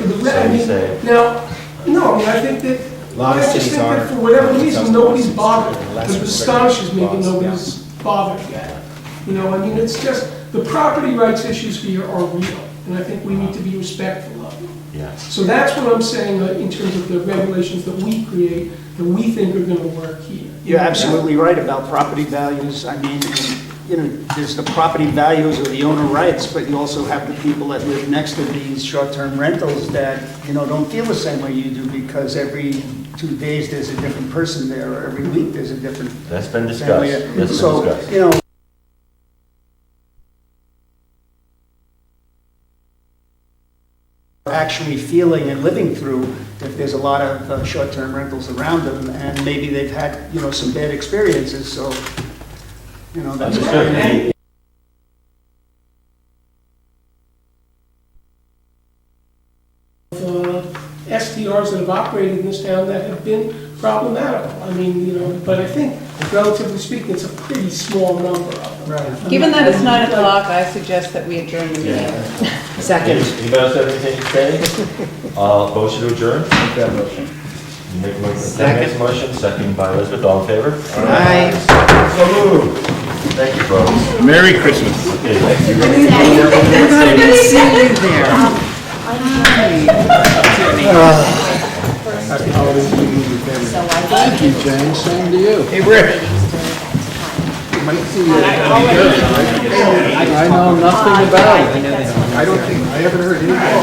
Now, no, I mean, I think that, I just think that for whatever reason, nobody's bothered. It astonishes me that nobody's bothered yet. I mean, it's just, the property rights issues here are real, and I think we need to be respectful of them. Yeah. So that's what I'm saying in terms of the regulations that we create, that we think are going to work here. You're absolutely right about property values. I mean, there's the property values or the owner rights, but you also have the people that live next to these short-term rentals that, don't feel the same way you do, because every 2 days there's a different person there, or every week there's a different. That's been discussed. Actually feeling and living through if there's a lot of short-term rentals around them, and maybe they've had, some bad experiences, so, that's Understood. STRs that have operated in this town that have been problematical. I mean, but I think, relatively speaking, it's a pretty small number of them. Right. Given that it's 9 o'clock, I suggest that we adjourn the meeting. Second. Anybody else have anything to say? Motion to adjourn? Make that motion. Make a motion. Second motion, second by Elizabeth, all in favor? Aye. So moved. Thank you, folks. Merry Christmas. Okay, thank you. We're going to see you there. Thank you, Jane, same to you. Hey, Rick. I know nothing about it. I haven't heard anything.